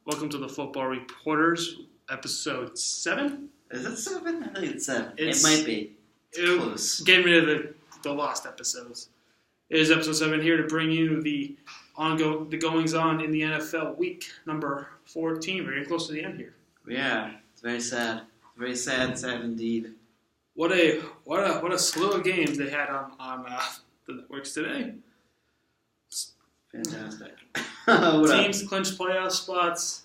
Welcome to the Football Reporters, episode 7. Is it 7? I think it's 7. It's- it might be. Close. Getting rid of the lost episodes. It is episode 7 here to bring you the goings-on in the NFL week number 14. We're getting close to the end here. Yeah, it's very sad. Very sad indeed. What a slew of games they had on the networks today. Fantastic. Teams clinched playoff spots.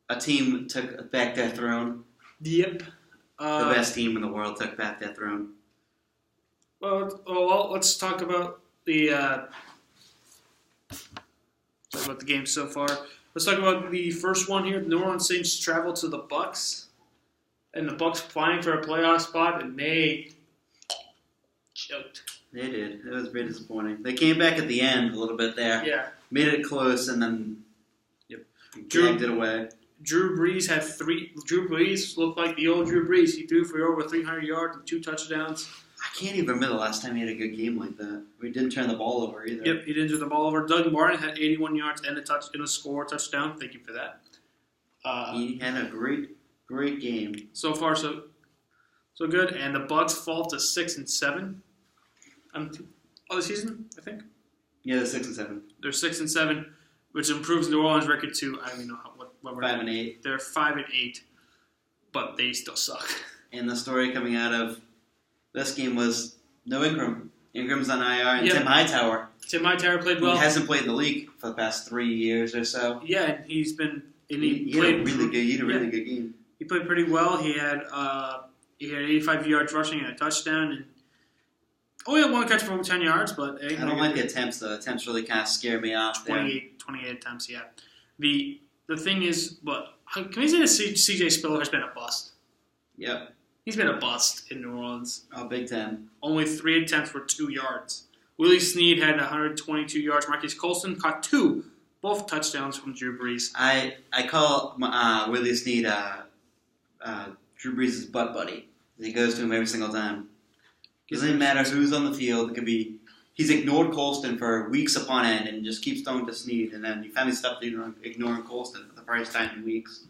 A team took back their throne. Yep. The best team in the world took back their throne. Well, let's talk about the game so far. Let's talk about the first one here. The New Orleans Saints travel to the Bucs, and the Bucs flying for a playoff spot, and they choked. They did. It was very disappointing. They came back at the end a little bit there. Yeah. Made it close, and then dragged it away. Drew Brees had Drew Brees looked like the old Drew Brees. He threw for over 300 yards and 2 touchdowns. I can't even remember the last time he had a good game like that. We didn't turn the ball over either. Yep, he didn't turn the ball over. Doug Martin had 81 yards and a touchdown. Thank you for that. He had a great game. So far, so good. And the Bucs fall to 6-7 on the season, I think. Yeah, they're 6-7. They're 6-7, which improves New Orleans' record to I don't even know what we're 5-8. They're 5-8, but they still suck. And the story coming out of this game was no Ingram. Ingram's on IR, and Yep. Tim Hightower. Tim Hightower played well. He hasn't played in the league for the past 3 years or so. Yeah, and he's been. And He had a really good game. He played pretty well. He had 85 yards rushing and a touchdown, and only had one catch for over 10 yards. But I don't like the attempts. The attempts really kind of scare me off. 28 attempts. Yeah. The thing is, but can we say that C.J. Spiller has been a bust? Yep. He's been a bust in New Orleans. Oh, Big Ten. Only 3 attempts for 2 yards. Willie Snead had 122 yards. Marquise Colston caught 2, both touchdowns from Drew Brees. I call Willie Snead Drew Brees' butt buddy. He goes to him every single time. Doesn't matter who's on the field. It could be he's ignored Colston for weeks upon end and just keeps throwing to Snead, and then he finally stopped ignoring Colston for the first time in weeks.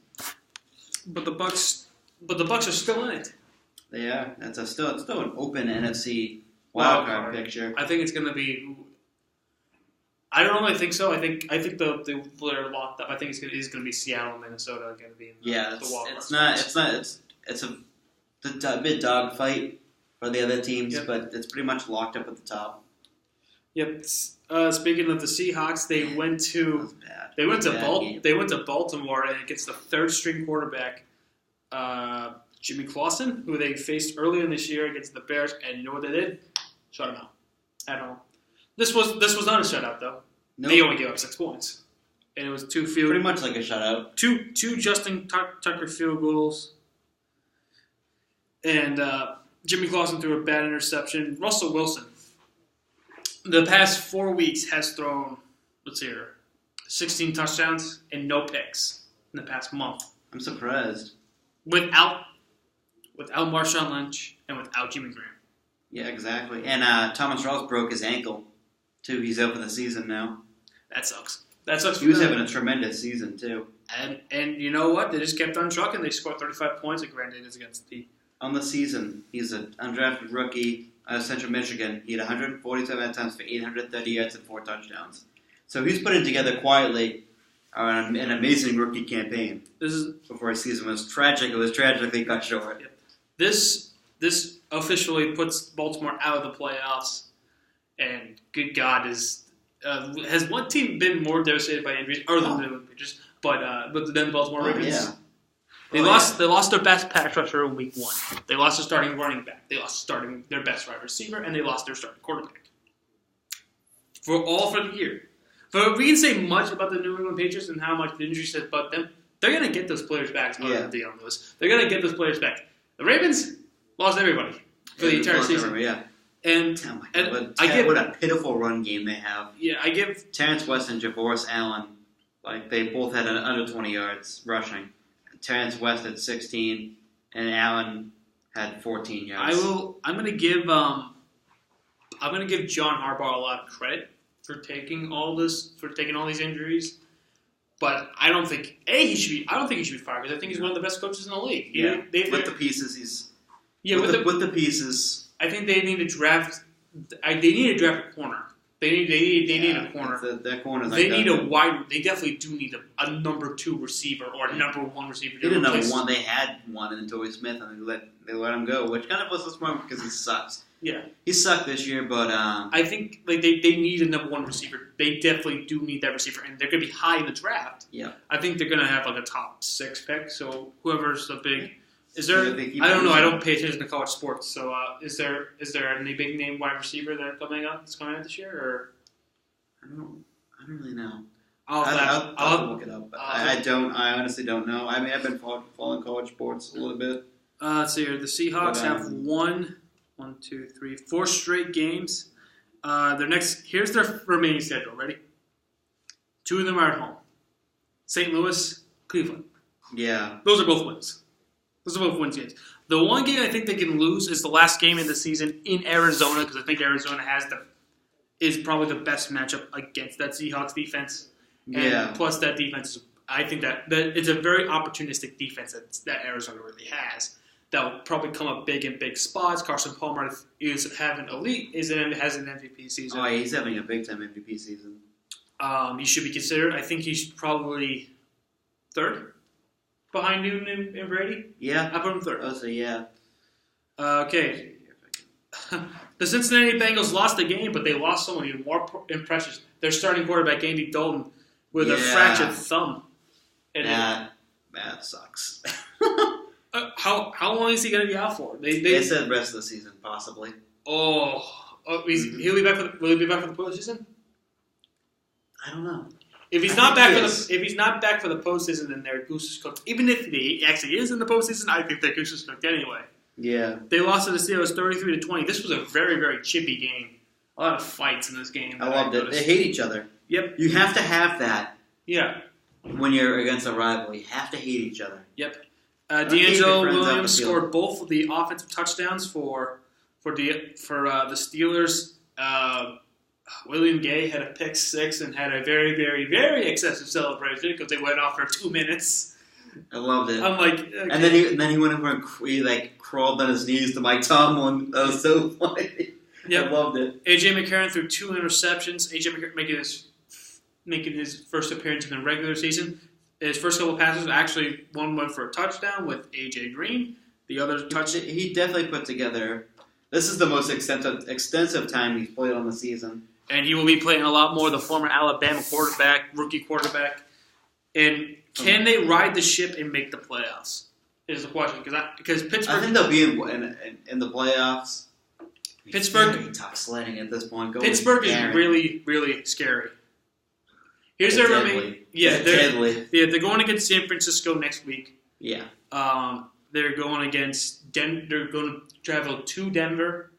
But the Bucs are still in it. They are. It's still an open NFC wildcard picture. I think it's going to be. I don't really think so. I think they're locked up. I think it's going to be Seattle and Minnesota are going to be in the wild card. It's a bit dogfight for the other teams, Yep. but it's pretty much locked up at the top. Yep. Speaking of the Seahawks, they went to Baltimore and against the third string quarterback, Jimmy Clausen, who they faced earlier in this year against the Bears, and you know what they did? Shut him out at home. This was not a shutout though. Nope. They only gave up 6 points, and it was 2 field. Pretty much like a shutout. Two Justin Tucker field goals, and Jimmy Clausen threw a bad interception. Russell Wilson, the past 4 weeks, has thrown 16 touchdowns and no picks in the past month. I'm surprised. Without Marshawn Lynch and without Jimmy Graham. Yeah, exactly. And Thomas Rawls broke his ankle, too. He's out for the season now. That sucks. For He was them. having a tremendous season, too. And you know what? They just kept on trucking. They scored 35 points. Granted, it's against the... On the season, he's an undrafted rookie out of Central Michigan. He had 147 attempts for 830 yards and 4 touchdowns. So he's putting together quietly an amazing rookie campaign. Before his season was tragic. It was tragically cut short. Yep. This officially puts Baltimore out of the playoffs. And good God, has one team been more devastated by injuries other than the Patriots? But then the Baltimore Ravens. Yeah. They lost their best pass rusher in week 1. They lost their starting running back. They lost their best wide receiver, and they lost their starting quarterback. For the year. But we can say much about the New England Patriots and how much the injury says about them. They're going to get those players back. They're going to get those players back. The Ravens lost everybody for the entire season. Yeah. And, oh my and God, what a pitiful run game they have. Yeah, I give Terrence West and Javoris Allen, they both had under 20 yards rushing. Terrence West had 16, and Allen had 14 yards. I'm going to give John Harbaugh a lot of credit for taking all these injuries. But I don't think he should be. I don't think he should be fired because I think he's one of the best coaches in the league. With the pieces, he's with the pieces. I think they need to draft. They need to draft a corner. They need a corner. That corner. They need a wide. They definitely do need a number 2 receiver or a number 1 receiver. They didn't know one. They had one in Torrey Smith, and they let him go, which kind of was smart because he sucks. Yeah, he sucked this year, but I think they need a number 1 receiver. They definitely do need that receiver, and they're going to be high in the draft. Yeah, I think they're going to have like a top 6 pick. So whoever's the big. Is there? I don't know. I don't pay attention to college sports. So is there any big name wide receiver that's coming out this year? Or I don't really know. I'll have to look it up. But I don't. I honestly don't know. I mean, I've been following college sports a little bit. Let's see here. The Seahawks have 4 straight games. Here's their remaining schedule. Ready? 2 of them are at home. St. Louis, Cleveland. Yeah. Those are both wins. Those are both wins games. The one game I think they can lose is the last game of the season in Arizona because I think Arizona is probably the best matchup against that Seahawks defense. And plus that defense, I think that it's a very opportunistic defense that Arizona really has. That will probably come up big in big spots. Carson Palmer has an MVP season. Oh, yeah, he's having a big time MVP season. He should be considered. I think he's probably 3rd behind Newton and Brady. Yeah, I put him 3rd. Oh, so yeah. Okay. The Cincinnati Bengals lost the game, but they lost someone even more impressive. Their starting quarterback Andy Dalton with a fractured thumb. And that sucks. How long is he going to be out for? They said rest of the season, possibly. He'll be back for will he be back for the postseason? I don't know. If he's not back for the postseason, then their goose is cooked. Even if he actually is in the postseason, I think their goose is cooked anyway. Yeah. They lost to the Steelers 33-20. This was a very, very chippy game. A lot of fights in this game. I loved it. They hate each other. Yep. You have to have that. Yeah. When you're against a rival, you have to hate each other. Yep. D'Angelo Williams scored both of the offensive touchdowns for the Steelers. William Gay had a pick 6 and had a very, very, very excessive celebration because they went off for 2 minutes. I loved it. I'm like, okay. And then he went over and he crawled on his knees to Mike Tomlin. That was so funny. Yep. I loved it. AJ McCarron threw 2 interceptions. AJ McCarron making his first appearance in the regular season. His first couple passes, actually, one went for a touchdown with AJ Green. The other touchdown. He definitely put together. This is the most extensive time he's played on the season. And he will be playing a lot more. The former Alabama rookie quarterback. And can they ride the ship and make the playoffs? Is the question because Pittsburgh. I think they'll be in the playoffs. Pittsburgh very tough sledding at this point. Pittsburgh is really, really scary. Here's their remaining. Yeah, they're going against San Francisco next week. Yeah. They're going against They're going to travel to Denver.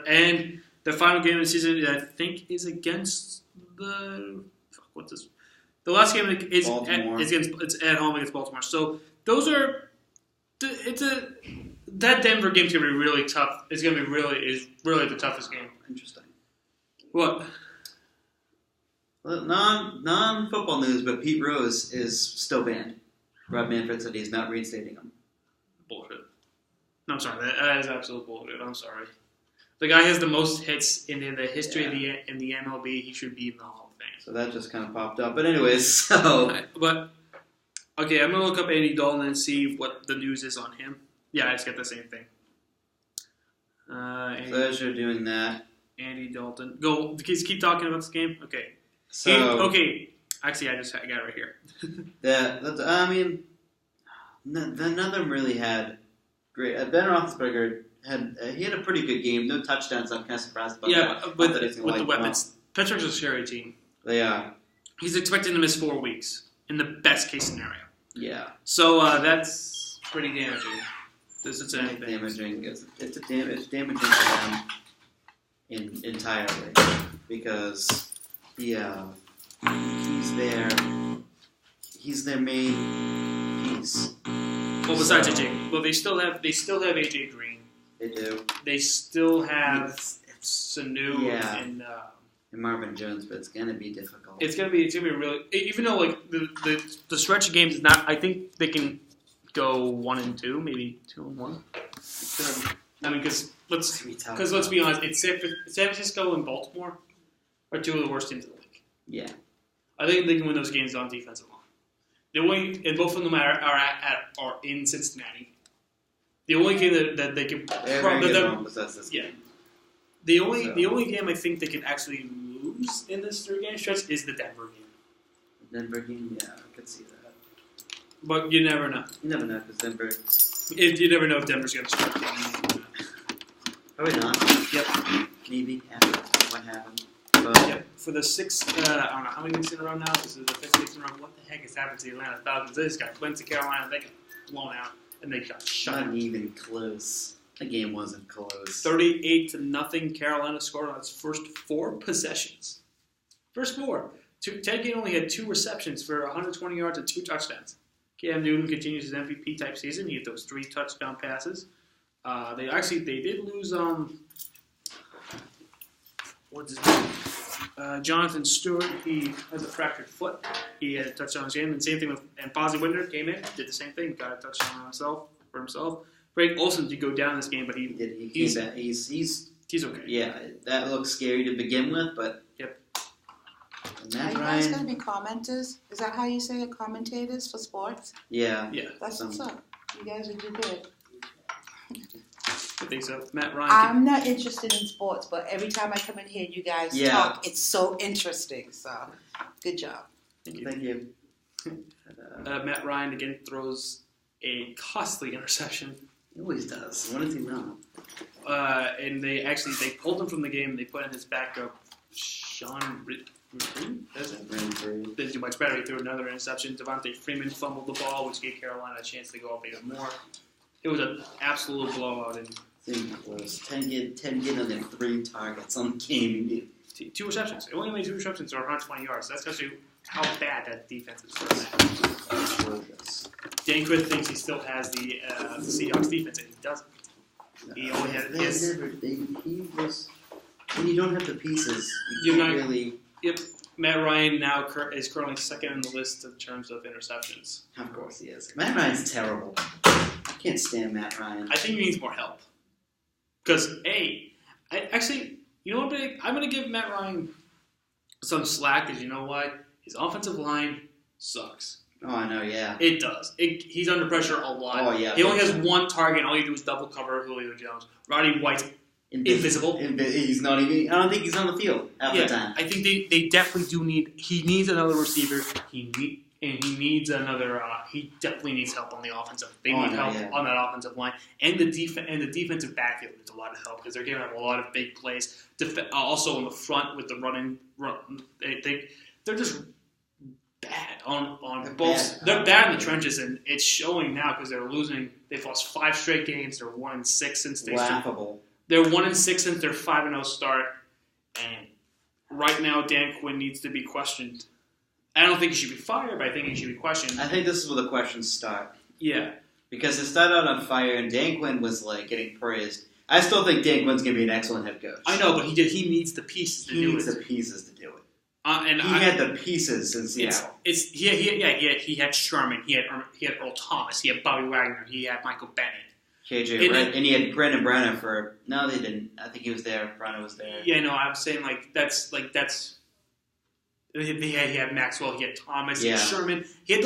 And the final game of the season, I think, is against the last game is it's at home against Baltimore. So those are that Denver game's going to be really tough. It's going to be really the toughest game. Interesting. What? Well, non-football news, but Pete Rose is still banned. Rob Manfred said he's not reinstating him. Bullshit. No, I'm sorry. That is absolute bullshit. I'm sorry. The guy has the most hits in the history of the MLB. He should be in the Hall of Fame. So that just kind of popped up. But anyways, so... But, okay, I'm going to look up Andy Dalton and see what the news is on him. Yeah, I just get the same thing. So as you're doing that... Andy Dalton. Go. Keep talking about this game. Okay. So... Okay. Actually, I got it right here. None of them really had great... Ben Roethlisberger had a pretty good game. No touchdowns. I'm kind of surprised about that. Yeah, with the weapons. Pittsburgh's a scary team. They are. He's expected to miss 4 weeks in the best case scenario. Yeah. So that's pretty damaging. It's anything. Damaging. It's damaging to them entirely because he's their main piece. Well, besides AJ, well they still have AJ Green. They do. They still have Sanu and and Marvin Jones, but it's gonna be difficult. It's gonna be really, even though like the stretch of games is not. I think they can go 1-2, maybe 2-1. I mean, because let's be honest, it's San Francisco and Baltimore are two of the worst teams in the league. Yeah, I think they can win those games on defensive line. The only, and both of them are in Cincinnati. The only game that they can the only game I think they can actually lose in this 3-game stretch is the Denver game. The Denver game, yeah, I could see that. But you never know. You never know because Denver. You never know if Denver's going to start the game. Probably not. Yep. Maybe after what happened. But yep. For the sixth, I don't know how many weeks in a row now. This is the 5th week in a row. What the heck has happened to the Atlanta Falcons? They just got went to Carolina. They got blown out, and they got shut. Not even close. The game wasn't close. 38-0. Carolina scored on its first 4 possessions. First 4. Ted Ginn only had 2 receptions for 120 yards and 2 touchdowns. Cam Newton continues his MVP type season. He hit those 3 touchdown passes. They did lose what's his name? Jonathan Stewart. He has a fractured foot. He had a touchdown in his game. And same thing with Fozzie Winder came in, did the same thing, got a touchdown for himself. Greg Olsen did go down this game, but he came back. He's okay. Yeah, that looks scary to begin with, but yep. Are you guys going to be commenters? Is that how you say it? Commentators for sports? Yeah. That's what's up. You guys would do good. I think so. Matt Ryan. I'm not interested in sports, but every time I come in here, you guys talk. It's so interesting. So, good job. Thank you. Matt Ryan again throws a costly interception. He always does. What does he know? And they pulled him from the game. They put in his backup, Sean Ridley. Didn't do much better. He threw another interception. Devontae Freeman fumbled the ball, which gave Carolina a chance to go up even more. It was an absolute blowout. And I think it was 10 get on their 3 targets on the game. 2 receptions. It only made 2 receptions or 120 yards. That's actually how bad that defense is. Dan Quinn thinks he still has the Seahawks defense, and he doesn't. He only had his. When you don't have the pieces, You're can't not really. Yep. Matt Ryan now is currently second in the list in terms of interceptions. Of course he is. Matt Ryan's terrible. I can't stand Matt Ryan. I think he needs more help. Because, you know what, Big? I'm going to give Matt Ryan some slack, because you know why? His offensive line sucks. Oh, I know, yeah. It does. He's under pressure a lot. Oh, yeah. He only has 1 target, and all you do is double cover Julio Jones. Roddy White's invisible. He's not even. I don't think he's on the field half the time. I think they definitely do need. He needs another receiver. He needs another. He definitely needs help on the offensive. They need help on that offensive line, and the defensive backfield needs a lot of help because they're giving up a lot of big plays. Also in the front with the run. They're just bad on both. They're bad in the trenches, and it's showing now because they're losing. They've lost 5 straight games. They're 1-6 since they laughable. They're 1-6 since their 5-0 start, and right now Dan Quinn needs to be questioned. I don't think he should be fired, but I think he should be questioned. I think this is where the questions start. Yeah, because it started out on fire, and Dan Quinn was getting praised. I still think Dan Quinn's going to be an excellent head coach. I know, but he needs the pieces to do it. He needs the pieces to do it. And he had the pieces in Seattle. He had Sherman, he had Earl Thomas, he had Bobby Wagner, he had Michael Bennett. KJ Wright, and he had Brandon Brenner for. No, they didn't. I think he was there. Brenner was there. Yeah, no, I was saying that's. He had Maxwell, he had Thomas, he had Sherman. He had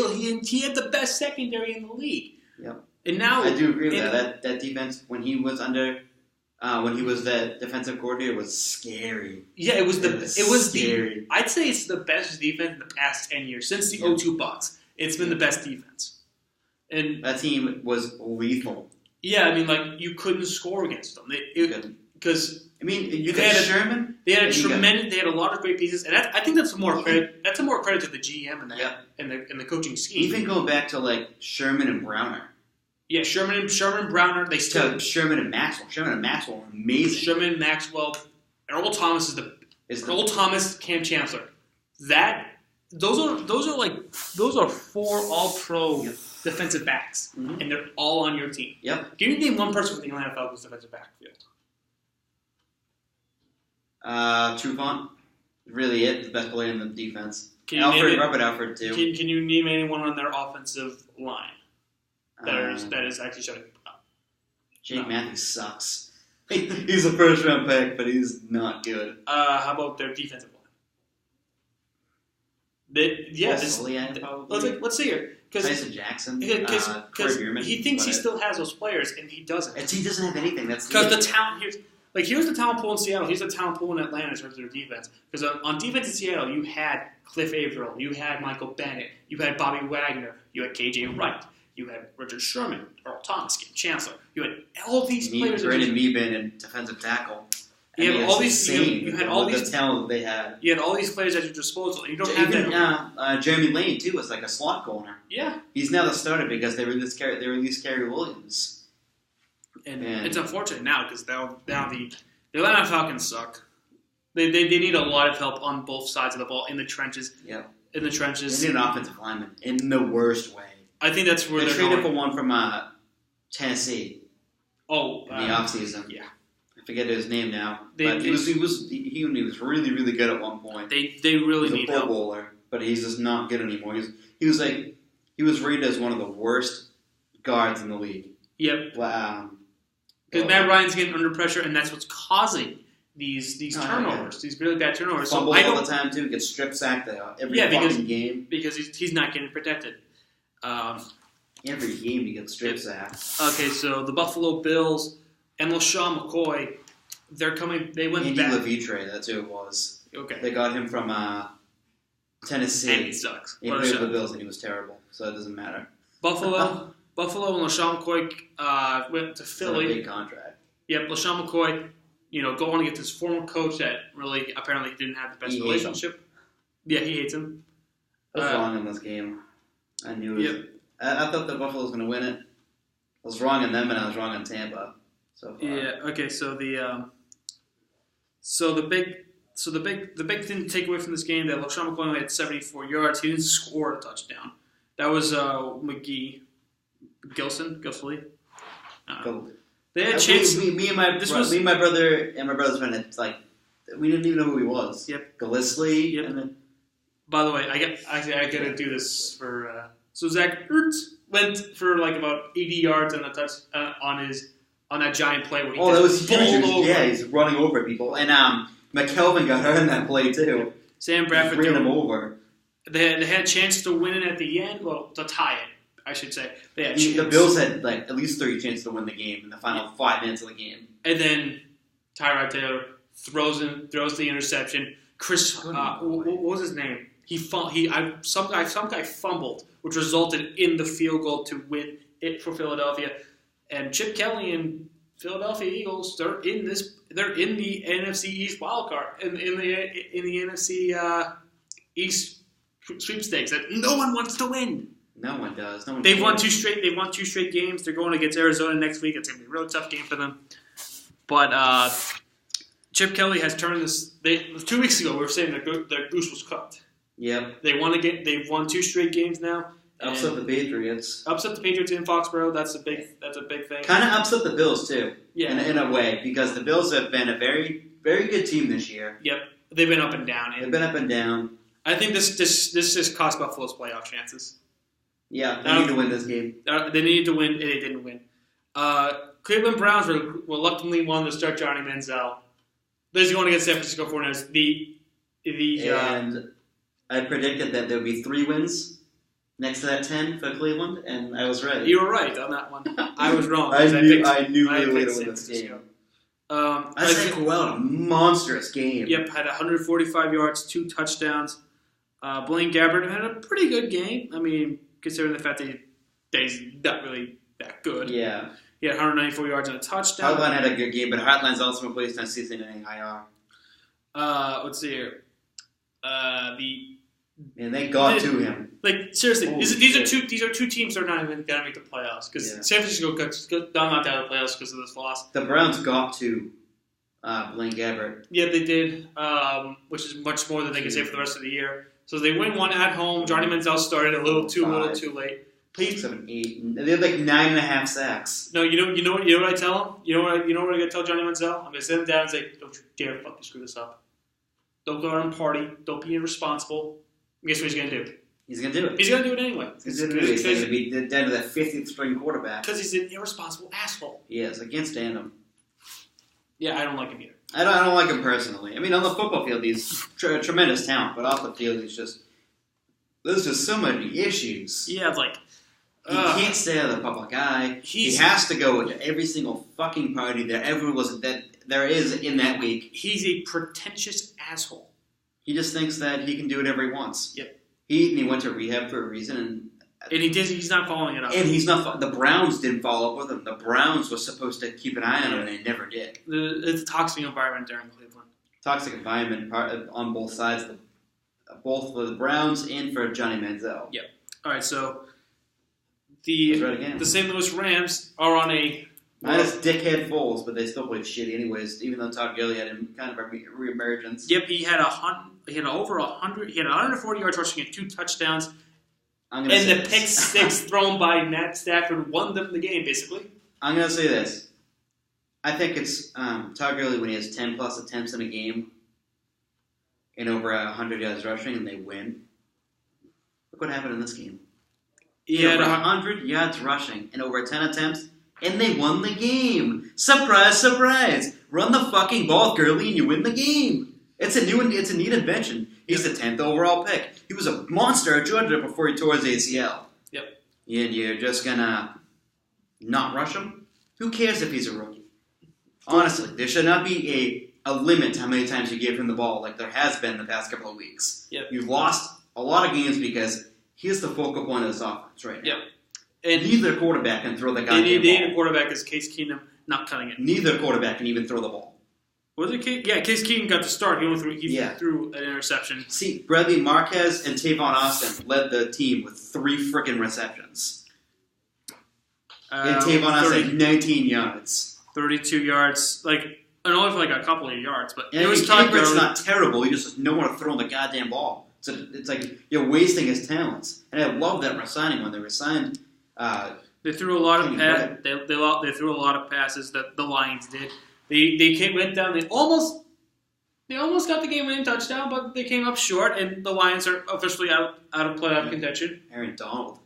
the best secondary in the league. Yep. And now I do agree with that. That defense when he was the defensive coordinator was scary. Yeah, it was scary. I'd say it's the best defense in the past 10 years since the 02 Bucks. It's been the best defense. And that team was lethal. Yeah, I mean, you couldn't score against them because you had Sherman. They had They had a lot of great pieces, and I think that's more credit. That's more credit to the GM and the coaching scheme. Even going back to Sherman and Browner. Yeah, Sherman and Browner. They still Sherman and Maxwell. Sherman and Maxwell, are amazing. Sherman, Maxwell, Earl Thomas Earl Thomas, Cam Chancellor. Those are 4 All-Pro defensive backs, and they're all on your team. Yep. Can you name one person from the Atlanta Falcons defensive backfield? Trufant. really it. The best player in the defense. Robert Alfred too. Can you name anyone on their offensive line that is actually shutting up? Jake Matthews sucks. He's a first round pick, but he's not good. How about their defensive line? Let's see here. Tyson Jackson, because Bierman, he thinks he still has those players, and he doesn't. He doesn't have anything. That's because the talent here's the talent pool in Seattle. Here's the talent pool in Atlanta in terms of their defense. Because on defense in Seattle, you had Cliff Averill, you had Michael Bennett, you had Bobby Wagner, you had KJ Wright, you had Richard Sherman, Earl Thomas, Kim Chancellor. You had all these players. Brandon Meeben and defensive tackle. You had all these. You had all these talent that they had. You had all these players at your disposal. You don't have that. Jeremy Lane too was like a slot corner. Yeah, he's now the starter because they released Gary Williams. And it's unfortunate now because now the Atlanta Falcons suck. They need a lot of help on both sides of the ball in the trenches. Yeah, in the trenches. They need an offensive lineman in the worst way. I think that's where they traded for one from Tennessee. Oh, in the offseason. Yeah. I forget his name now, but he was really really good at one point. They really need help. He's a Pro Bowler, but he's just not good anymore. He was rated as one of the worst guards in the league. Yep. Wow. Because Matt Ryan's getting under pressure, and that's what's causing these turnovers, these really bad turnovers. Fumbles all the time too. Gets strip sacked every fucking game because he's not getting protected. Every game he gets strip sacked. Okay, so the Buffalo Bills. And LaShawn McCoy, they're coming. They went Andy back. Levitre, that's who it was. Okay. They got him from Tennessee. And he sucks. He played for the Bills, and he was terrible, so it doesn't matter. Buffalo and LaShawn McCoy went to Philly. That's a big contract. Yep, LaShawn McCoy, going against his former coach that really apparently didn't have the best relationship. Yeah, he hates him. I was wrong in this game. I knew it. Yep. I thought the Buffalo was going to win it. I was wrong in them, and I was wrong in Tampa. So far. Yeah. Okay. So the big thing to take away from this game that LaShawn McCoy only had 74 yards. He didn't score a touchdown. That was Gilson. They had a chance. Me and my brother and my brother's friend. It's like we didn't even know who he was. Yep. Gillislee. Yep. And then, by the way, I gotta do this for. So Zach Ertz went for like about 80 yards on a touch on that giant play where he that was huge. Over. Yeah, he's running over people. And McKelvin got hurt in that play too. Sam Bradford ran him over. They had a chance to win it at the end. Well, to tie it, I should say. The Bills had like at least 30 chances to win the game in the final 5 minutes of the game. And then Tyrod Taylor throws the interception. What was his name? Some guy fumbled, which resulted in the field goal to win it for Philadelphia. And Chip Kelly and Philadelphia Eagles, they're in the NFC East wildcard, in the NFC East sweepstakes that no one wants to win. No one does. They've won two straight games. They're going against Arizona next week. It's going to be a really tough game for them. But Chip Kelly has turned this. 2 weeks ago, we were saying their goose was cooked. Yep. They've won 2 straight games now. Upset the Patriots. Upset the Patriots in Foxborough. That's a big thing. Kind of upset the Bills too. Yeah. In a way, because the Bills have been a very, very good team this year. Yep. They've been up and down. They've been up and down. I think this just cost Buffalo's playoff chances. Yeah, they need to win this game. They needed to win, and they didn't win. Cleveland Browns reluctantly won to start Johnny Manziel. They're going against San Francisco 49ers. And I predicted that there would be 3 wins next to that 10 for Cleveland, and I was right. You were right on that one. I was wrong. I knew they were going to win this game. Isaac Crowell, a monstrous game. Yep, had 145 yards, 2 touchdowns. Blaine Gabbert had a pretty good game. I mean, considering the fact that he's not really that good. Yeah. He had 194 yards and a touchdown. Hartline had a good game, but Hartline's also replaced on season in IR. Let's see here. And they got to him. Like seriously, these are two teams that are not even gonna make the playoffs because San Francisco got knocked out of the playoffs because of this loss. The Browns got to Blaine Gabbert. Yeah, they did, which is much more than they can say for the rest of the year. So they win 1 at home. Johnny Manziel started a little too late. Please, 7, 8. They had like 9.5 sacks. No, you know what I tell him. You know what I gotta tell Johnny Manziel. I'm gonna sit him down and say, "Don't you dare fucking screw this up." Don't go out and party. Don't be irresponsible. Guess what he's going to do? He's going to do it. He's going to do it anyway. He's going to be down to that 50th string quarterback. Because he's an irresponsible asshole. He is. I can't stand him. Yeah, I don't like him either. I don't like him personally. I mean, on the football field, he's tremendous talent, but off the field, there's just so many issues. Yeah, like... He can't stay out of the public eye. He has to go to every single fucking party there is in that week. He's a pretentious asshole. He just thinks that he can do whatever he wants. Yep. He went to rehab for a reason, and he's not following it up. And he's not. The Browns didn't follow up with him. The Browns were supposed to keep an eye on him, and they never did. It's a toxic environment there in Cleveland. Toxic environment on both sides, both for the Browns and for Johnny Manziel. Yep. All right, so the St. Louis Rams are on a minus dickhead Foles, but they still played shitty anyways. Even though Todd Gurley had kind of a reemergence. Yep, he had over 100. He had 140 yards rushing and 2 touchdowns. And the pick six thrown by Matt Stafford won them the game, basically. I'm going to say this. I think it's Todd Gurley when he has 10-plus attempts in a game and over 100 yards rushing, and they win. Look what happened in this game. He had over 100 yards rushing and over 10 attempts, and they won the game. Surprise, surprise. Run the fucking ball, Gurley, and you win the game. It's a neat invention. He's the 10th overall pick. He was a monster at Georgia before he tore his ACL. Yep. And you're just going to not rush him? Who cares if he's a rookie? Honestly, there should not be a limit to how many times you give him the ball like there has been the past couple of weeks. Yep. You've lost a lot of games because he's the focal point of this offense right now. Yep. And neither quarterback can throw the goddamn ball. They need a quarterback as Case Keenum not cutting it. Neither quarterback can even throw the ball. Was it Case? Yeah, Case Keenum got the start. He threw an interception. See, Bradley Marquez and Tavon Austin led the team with 3 freaking receptions. And Tavon Austin had 19 yards. 32 yards. And only for a couple of yards. But it was Todd Gurley's not terrible. He just doesn't know how to throw the goddamn ball. So it's like you're wasting his talents. And I love that signing when they were signed. They threw a lot of they threw a lot of passes that the Lions did. They went down. They almost got the game-winning touchdown, but they came up short, and the Lions are officially out of playoff contention. Aaron Donald.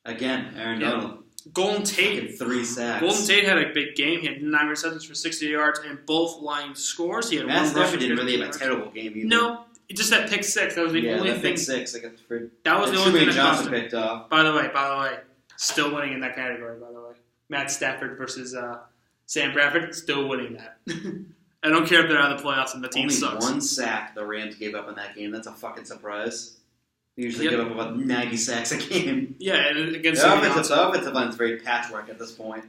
Donald. Golden Tate. 3 sacks. Golden Tate had a big game. He had 9 receptions for 60 yards, and both Lions scores. He had Matt Stafford didn't really have a terrible game either. No, just that pick six. That was the only thing. Pick six. That was the only thing that Johnson picked off. By the way, still winning in that category. By the way, Matt Stafford versus Sam Bradford, still winning that. I don't care if they're out of the playoffs and the team sucks. Only 1 sack the Rams gave up in that game. That's a fucking surprise. They usually give up about 90 sacks a game. Yeah, and against the offensive line's very patchwork at this point.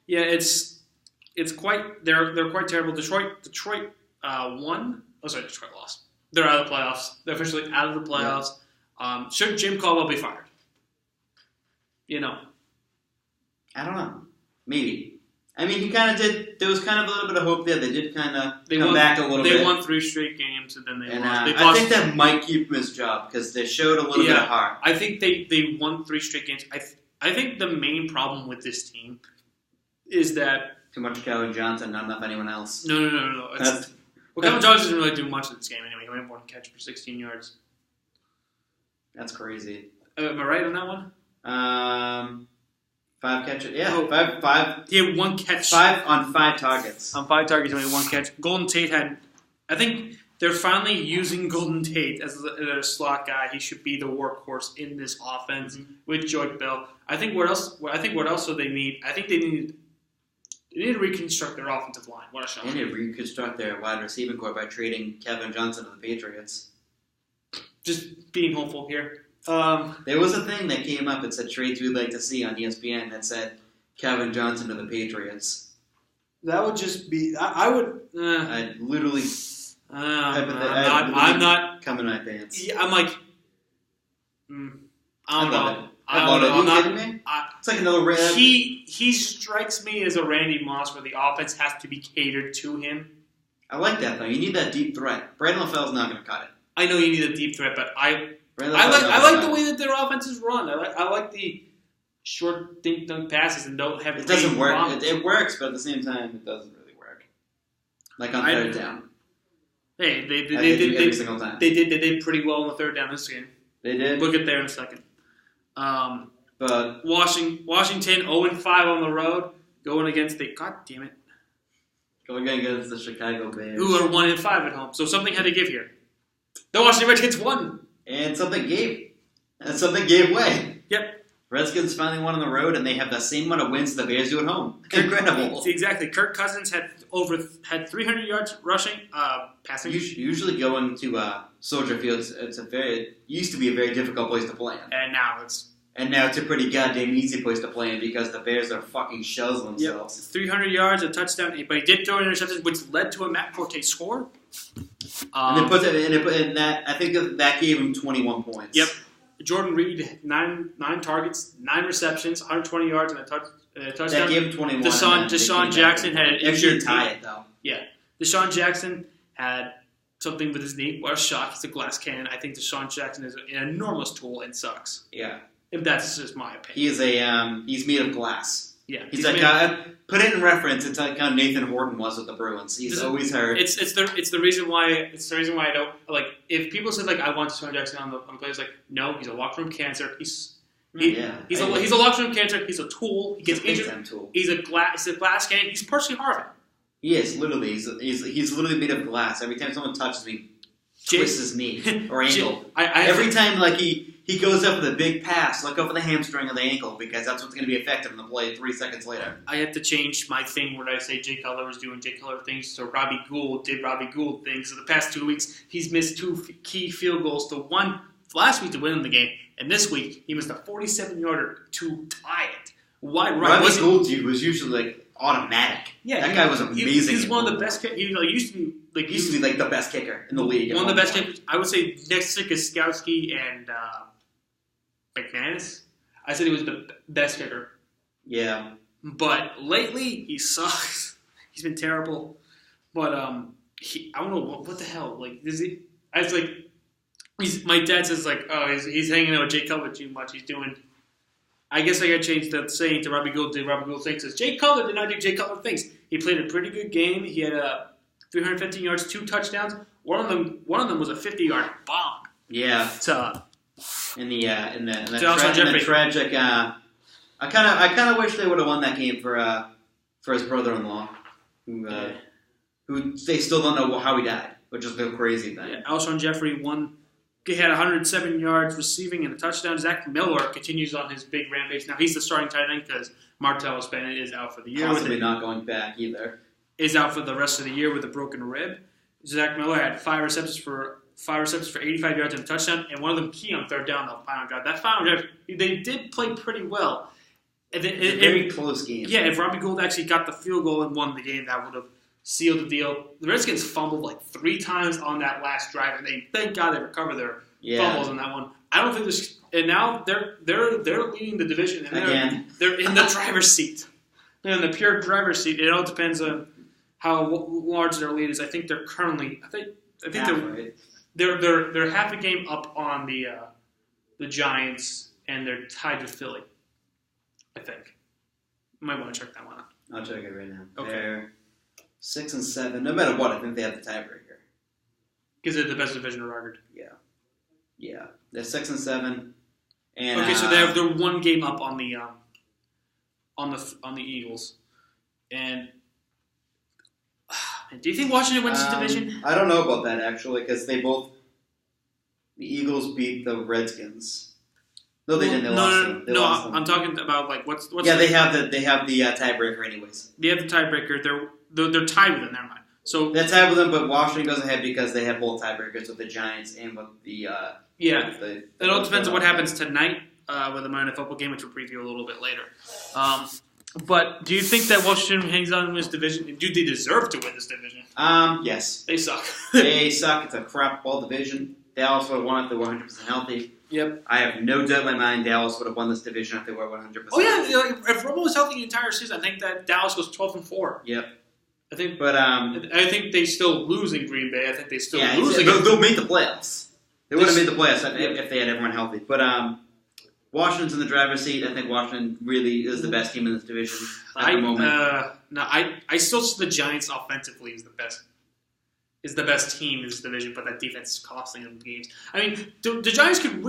Yeah, it's quite they're quite terrible. Detroit won. Oh, sorry, Detroit lost. They're out of the playoffs. They're officially out of the playoffs. Yeah. Should Jim Caldwell be fired? I don't know. Maybe. I mean, he kind of did. There was kind of a little bit of hope there. They did kind of come back a little bit. They won 3 straight games, and then they lost. I think that might keep him his job because they showed a little bit of heart. I think they won 3 straight games. I think the main problem with this team is that too much Calvin Johnson, not enough anyone else. No. Calvin Johnson didn't really do much in this game anyway. He only had 1 catch for 16 yards. That's crazy. Am I right on that one? 5 catches. Yeah, 5. He had 1 catch. 5 on 5 targets. On 5 targets, only 1 catch. Golden Tate had. I think they're finally using Golden Tate as their slot guy. He should be the workhorse in this offense with Joy Bell. I think what else do they need? I think they need to reconstruct their offensive line. What a shot! They need to reconstruct their wide receiving core by trading Kevin Johnson to the Patriots. Just being hopeful here. There was a thing that came up. It said trades we'd like to see on ESPN that said Kevin Johnson to the Patriots. That would just be. I would. I'd literally. I'm not coming my pants. Yeah, I'm like. I don't know. I love it. Are you kidding me? It's like another red. He strikes me as a Randy Moss where the offense has to be catered to him. I like that though. You need that deep threat. Brandon LaFell's not going to cut it. I know you need a deep threat, but I like the way that their offense is run. I like the short dink dunk passes and don't have. It doesn't work. It works, but at the same time, it doesn't really work. Like on third down. Hey, they every single time. They did pretty well in the third down this game. They did. We'll get there in a second. But Washington 0-5 on the road, going against going against the Chicago Bears, who are 1-5 at home. So something had to give here. The Washington Redskins won, and something gave way. Yep. Redskins finally won on the road, and they have the same amount of wins the Bears do at home. Incredible. Exactly. Kirk Cousins had 300 yards rushing, passing. Usually going to Soldier Field, it used to be a very difficult place to play in. And now it's a pretty goddamn easy place to play in because the Bears are fucking shells themselves. 300 yards, a touchdown, but he did throw an interception, which led to a Matt Forte score. And I think that gave him 21 points. Yep. Jordan Reed, 9 targets, 9 receptions, 120 yards, and a touchdown. That gave him 21. Deshaun Jackson had an injury. Tie it, though. Yeah. Deshaun Jackson had something with his knee. What a shock. He's a glass cannon. I think Deshaun Jackson is an enormous tool and sucks. Yeah. If that's just my opinion. He is he's made of glass. Yeah. He's like, put it in reference, it's like how Nathan Horton was with the Bruins. He's always hurt. It's the reason why I don't like if people say like I want Deshaun Jackson on the players like no, he's a locker room cancer. He's a locker room cancer. He's a tool. He gets injured. Tool. He's a glass cannon. He's Percy Harvin. He is literally. He's literally made of glass. Every time someone touches me, twists his knee or ankle. Every time like he goes up with a big pass, look up for the hamstring or the ankle because that's what's going to be effective in the play 3 seconds later. I have to change my thing where I say Jay Cutler was doing Jay Cutler things, so Robbie Gould did Robbie Gould things. So the past 2 weeks, he's missed 2 key field goals to one last week to win the game, and this week he missed a 47-yarder to tie it. Why? Right? Robbie Gould was usually like automatic. Yeah, that guy was amazing. He's one of the best. He used to be like the best kicker in the league. One of the best kickers. I would say next to Gostkowski and McManus. I said he was the best kicker. Yeah. But lately, he sucks. He's been terrible. But I don't know what the hell. Like, is he? I was like, my dad says like, oh, he's hanging out with Jay Cutler too much. He's doing. I guess I got to change that saying to Robbie Gould. Did Robbie Gould things? Says Jay Cutler did not do Jay Cutler things. He played a pretty good game. He had 315 yards, 2 touchdowns. One of them was a 50-yard bomb. Yeah. In the tragic. I kind of wish they would have won that game for his brother-in-law, who they still don't know how he died, which is the crazy thing. Yeah, Alshon Jeffrey won. He had 107 yards receiving and a touchdown. Zach Miller continues on his big rampage. Now he's the starting tight end because Martellus Bennett is out for the year. Possibly not going back either. Is out for the rest of the year with a broken rib. Zach Miller had 5 receptions for 85 yards and a touchdown, and one of them key on third down. The final drive. That final drive, they did play pretty well. It's a very close game. Yeah, if Robbie Gould actually got the field goal and won the game, that would have sealed the deal. The Redskins fumbled like 3 times on that last drive, and thank God they recovered their fumbles on that one. I don't think this. And now they're leading the division, and they're in the driver's seat. They're in the pure driver's seat. It all depends on how large their lead is. I think they're currently. I think they're half a game up on the Giants, and they're tied with Philly. I think. Might want to check that one out. I'll check it right now. Okay. They're 6 and 7. No matter what, I think they have the tiebreaker. Because they're the best division of record. Yeah. They're 6 and 7. And okay, so they're 1 game up on the Eagles. And do you think Washington wins this division? I don't know about that actually, because the Eagles beat the Redskins. No, they didn't. They lost them. I'm talking about like what's. Yeah, they have the tiebreaker anyways. They have the tiebreaker. They're tied with them. Never mind. So they're tied with them, but Washington goes ahead because they have both tiebreakers with the Giants and with the. It all depends on what happens tonight with the Monday Night Football game, which we'll preview a little bit later. But do you think that Washington hangs on in this division? Do they deserve to win this division? Yes. They suck. They suck. It's a crap ball division. Dallas would have won if they were 100% healthy. Yep. I have no doubt in my mind Dallas would have won this division if they were 100%. Oh yeah, if Romo was healthy the entire season, I think that Dallas was 12-4. Yep. I think. But I think they still lose in Green Bay. I think they still lose. They'll make the playoffs. They would have made the playoffs if they had everyone healthy. But Washington's in the driver's seat. I think Washington really is the best team in this division at the moment. I still see the Giants offensively as the best. is the best team in this division, but that defense is costing them games. I mean, the Giants could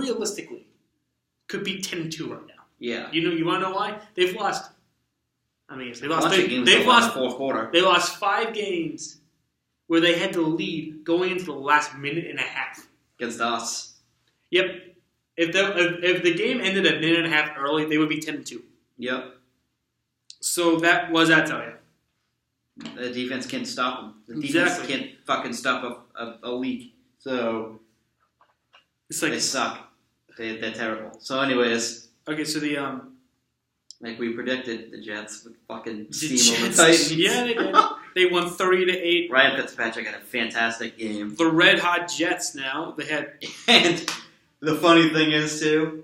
be 10-2 right now. Yeah. You want to know why? They've lost. I mean, they lost. They've lost fourth quarter. They lost 5 games where they had the lead going into the last minute and a half Against us. Yep. If the game ended a minute and a half early, they would be 10-2. Yep. So what does that tell you? The defense can't stop them. The defense can't fucking stop a leak. So It's like they suck. They're terrible. So anyways, okay. So the like we predicted, the Jets would fucking the steamroll the Jets, Titans. yeah, they did. They won 30-8. Ryan Fitzpatrick had a fantastic game. The red hot Jets now. They had And the funny thing is, too,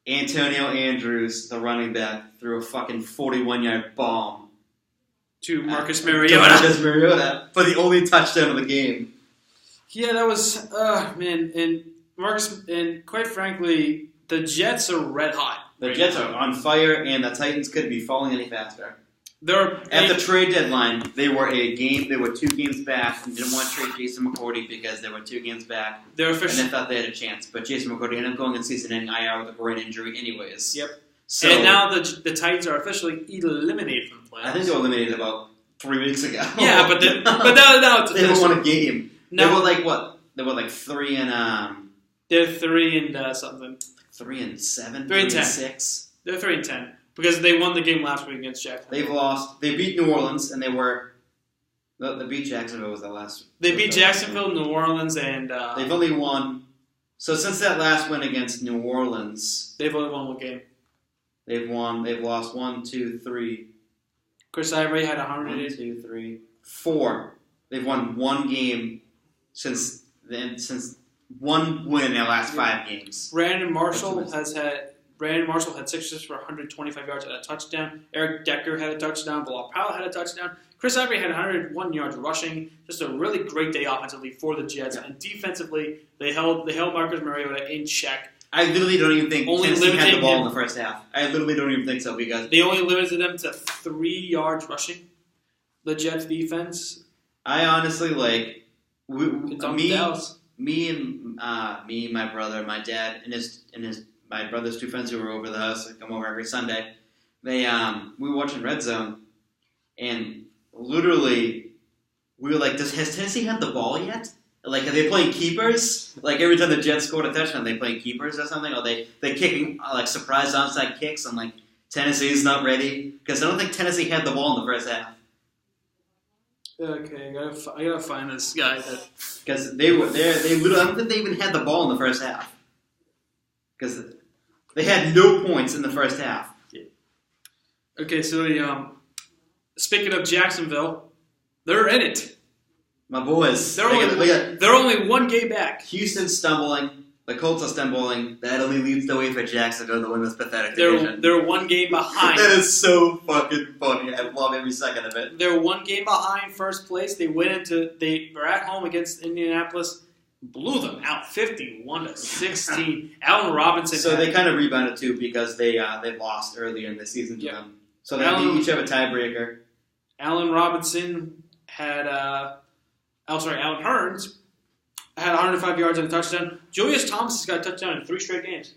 Antonio Andrews, the running back, threw a fucking 41-yard bomb to Marcus to Mariota. Marcus Mariota for the only touchdown of the game. Yeah, that was man, and Marcus, and quite frankly, the Jets are red hot. The Jets are on fire, and the Titans couldn't be falling any faster. They're At the trade deadline, they were 2 games back, and didn't want to trade Jason McCourty because they were 2 games back, they're and officially they thought they had a chance. But Jason McCourty ended up going in season-ending IR with a groin injury anyways. Yep. So, and now the Titans are officially eliminated from the playoffs. I think they were eliminated about 3 weeks ago. Yeah, but now it's they haven't official. won a game. No. They were like what? They were like 3 and They're 3 and something. 3 and 7, 3 and 10. 6. They're 3 and 10 because they won the game last week against Jacksonville. They've lost. They beat New Orleans, and they were. They beat Jacksonville was the last. They beat Jacksonville, New Orleans, and They've only won. So since that last win against New Orleans, they've only won 1 game. they've won. They've lost 1, 2, 3. Chris Ivory had 1, 100. 2, 3, 4. They've won 1 game since then. Since 1 win in their last 5 games. Brandon Marshall had 6 for 125 yards and a touchdown. Eric Decker had a touchdown. Bilal Powell had a touchdown. Chris Ivory had 101 yards rushing. Just a really great day offensively for the Jets. And defensively, they held Marcus Mariota in check. I literally don't even think Only Tennessee had the limiting ball him. in the first half. I literally don't even think so because They only limited them to 3 yards rushing. The Jets defense. I honestly like It's on Dallas. me and my brother, my dad, and my brother's 2 friends who were over the house. They come over every Sunday. We were watching Red Zone, and literally we were like, has Tennessee had the ball yet? Like, are they playing keepers? Like every time the Jets scored a touchdown, they playing keepers or something? Or they kicking like surprise onside kicks? I'm like, Tennessee's not ready because I don't think Tennessee had the ball in the first half. Okay, I gotta find this guy. Because they were there. They literally, I don't think they even had the ball in the first half. Because they had no points in the first half. Okay, so speaking of Jacksonville, they're in it. My boys. They're only 1 game back. Houston's stumbling. The Colts are stumbling. That only leads the way for Jacksonville to win this pathetic division. They're 1 game behind. That is so fucking funny. I love every second of it. They're 1 game behind first place. They were at home against Indianapolis, blew them out 51-16. Allen Robinson. So they kind of rebounded too because they lost earlier in the season to them. So they each have a tiebreaker. Allen Robinson had Allen Hurns had 105 yards and a touchdown. Julius Thomas has got a touchdown in 3 straight games.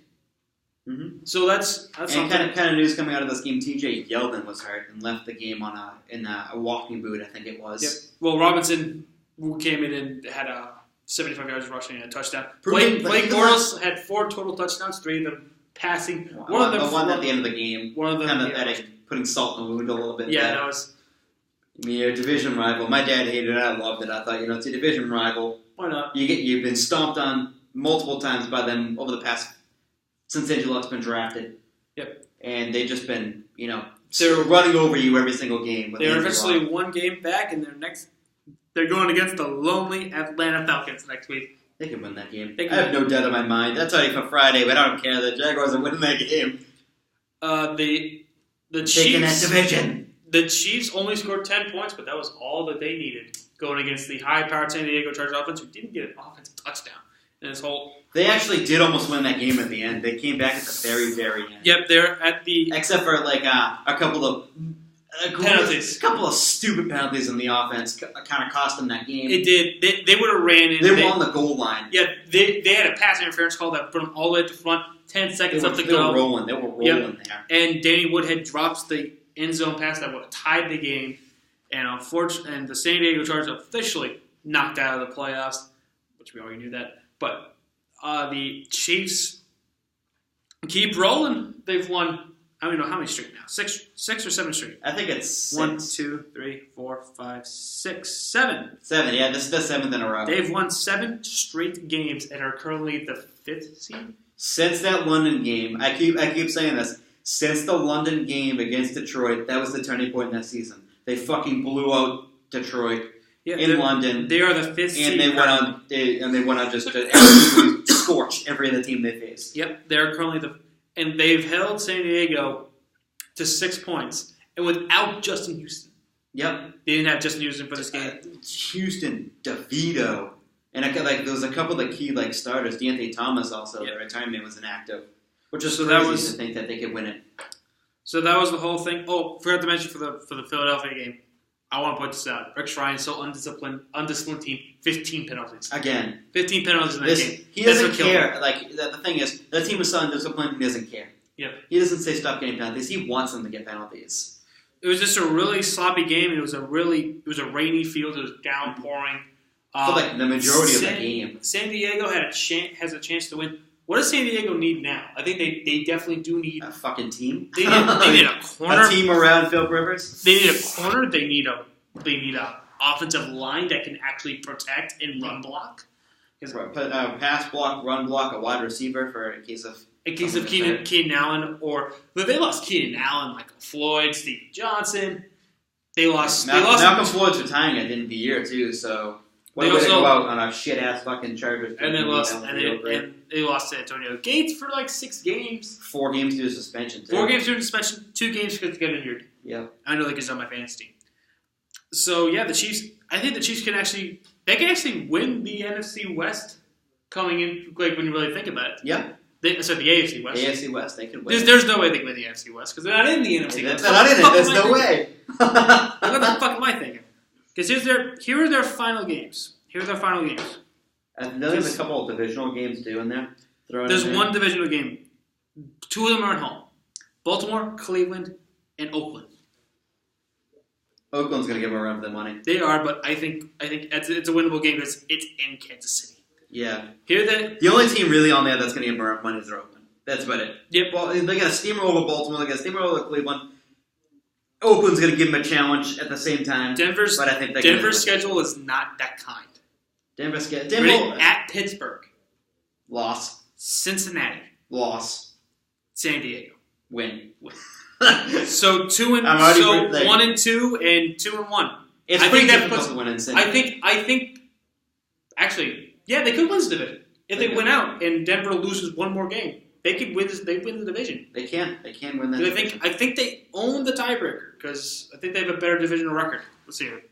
Mm-hmm. So that's and something. kind of news coming out of this game. TJ Yeldon was hurt and left the game in a walking boot. I think it was. Yep. Well, Robinson came in and had 75 yards rushing and a touchdown. Proving- Blake Bortles had 4 total touchdowns, 3 of them passing. One of them the one at the end of the game. One of them Kind of putting salt in the wound a little bit. Yeah, there. that was. I mean, you're a division rival. My dad hated it. I loved it. I thought, it's a division rival. Why not? You've been stomped on multiple times by them over the past since Andrew Luck's been drafted. Yep. And they've just been, They're running over you every single game. They're officially 1 game back, and they're going against the lonely Atlanta Falcons next week. They can win that game. They I can. have no doubt in my mind. That's already for Friday, but I don't care. The Jaguars are winning that game. The Taking that Chiefs. division. The Chiefs only scored 10 points, but that was all that they needed going against the high-powered San Diego Chargers offense, who didn't get an offensive touchdown in this whole. They actually did almost win that game at the end. They came back at the very, very end. Yep, they're at the. Except for like a couple of penalties. A couple of stupid penalties in the offense kind of cost them that game. It did. They would have ran in. They were on the goal line. Yeah, they had a pass interference call that put them all the way at the front. 10 seconds left to go. They were rolling there. And Danny Woodhead drops the end zone pass that would have tied the game. And and the San Diego Chargers officially knocked out of the playoffs, which we already knew that. But the Chiefs keep rolling. They've won, I don't know how many straight now. Six or seven straight. I think it's 6. 1, 2, 3, 4, 5, 6, 7. 7, yeah. This is the 7th in a row. They've won 7 straight games and are currently the 5th seed. Since that London game, I keep saying this. Since the London game against Detroit, that was the turning point in that season. They fucking blew out Detroit in London. They are the 5th seed. And they went on just to absolutely scorch every other team they faced. Yep, they're currently and they've held San Diego to 6 points, and without Justin Houston. Yep, they didn't have Justin Houston for this game. Houston, DeVito, and there was a couple of key starters. Deontay Thomas also, their retirement was inactive, which is crazy to think that they could win it. So that was the whole thing. Oh, forgot to mention for the Philadelphia game. I want to point this out. Rex Ryan, so undisciplined team, 15 penalties. Again. 15 penalties in that game. He doesn't care. The thing is, that team is so undisciplined, he doesn't care. Yep. He doesn't say stop getting penalties. He wants them to get penalties. It was just a really sloppy game. It was a rainy field. It was downpouring. For the majority of the game. San Diego has a chance to win. What does San Diego need now? I think they definitely do need a fucking team. They need a corner. A team around Phil Rivers. They need a corner. They need a offensive line that can actually protect and run block. Pass block, run block, a wide receiver in case of Keenan Allen, or they lost Keenan Allen, Michael Floyd, Steve Johnson. They lost Malcolm Floyd's retiring at the end of the year too, so what way to go out on a shit ass fucking Chargers. And they lost to Antonio Gates for 6 games. 4 games due to suspension. 4 games due to suspension. 2 games because they got injured. Yeah, I know they can on my fantasy team. So yeah, the Chiefs. I think the Chiefs can actually win the NFC West coming in. When you really think about it. Yeah. The AFC West. The AFC West, they can win. There's no way they can win the AFC West because they're not in the NFC West. They're not in it. There's no way. What the fuck am I thinking? Because here are their final games. There's a couple of divisional games too in there. There's one divisional game. 2 of them are at home. Baltimore, Cleveland, and Oakland. Oakland's going to give them a run for the money. They are, but I think it's a winnable game because it's in Kansas City. Yeah. The only team really on there that's going to give them a run for money is Oakland. That's about it. Yep. Well, they're going to steamroll Baltimore. They're going to steamroll Cleveland. Oakland's going to give them a challenge at the same time. Denver's schedule is not that kind. Denver's at Pittsburgh. Loss. Cincinnati. Loss. San Diego. Win. So 1 and 2 and 2 and 1. It's pretty difficult to win in Cincinnati. I think actually, yeah, they could win this division if they win out and Denver loses one more game. They could win this. They win the division. They can win that. I think they own the tiebreaker because I think they have a better divisional record. Let's see here.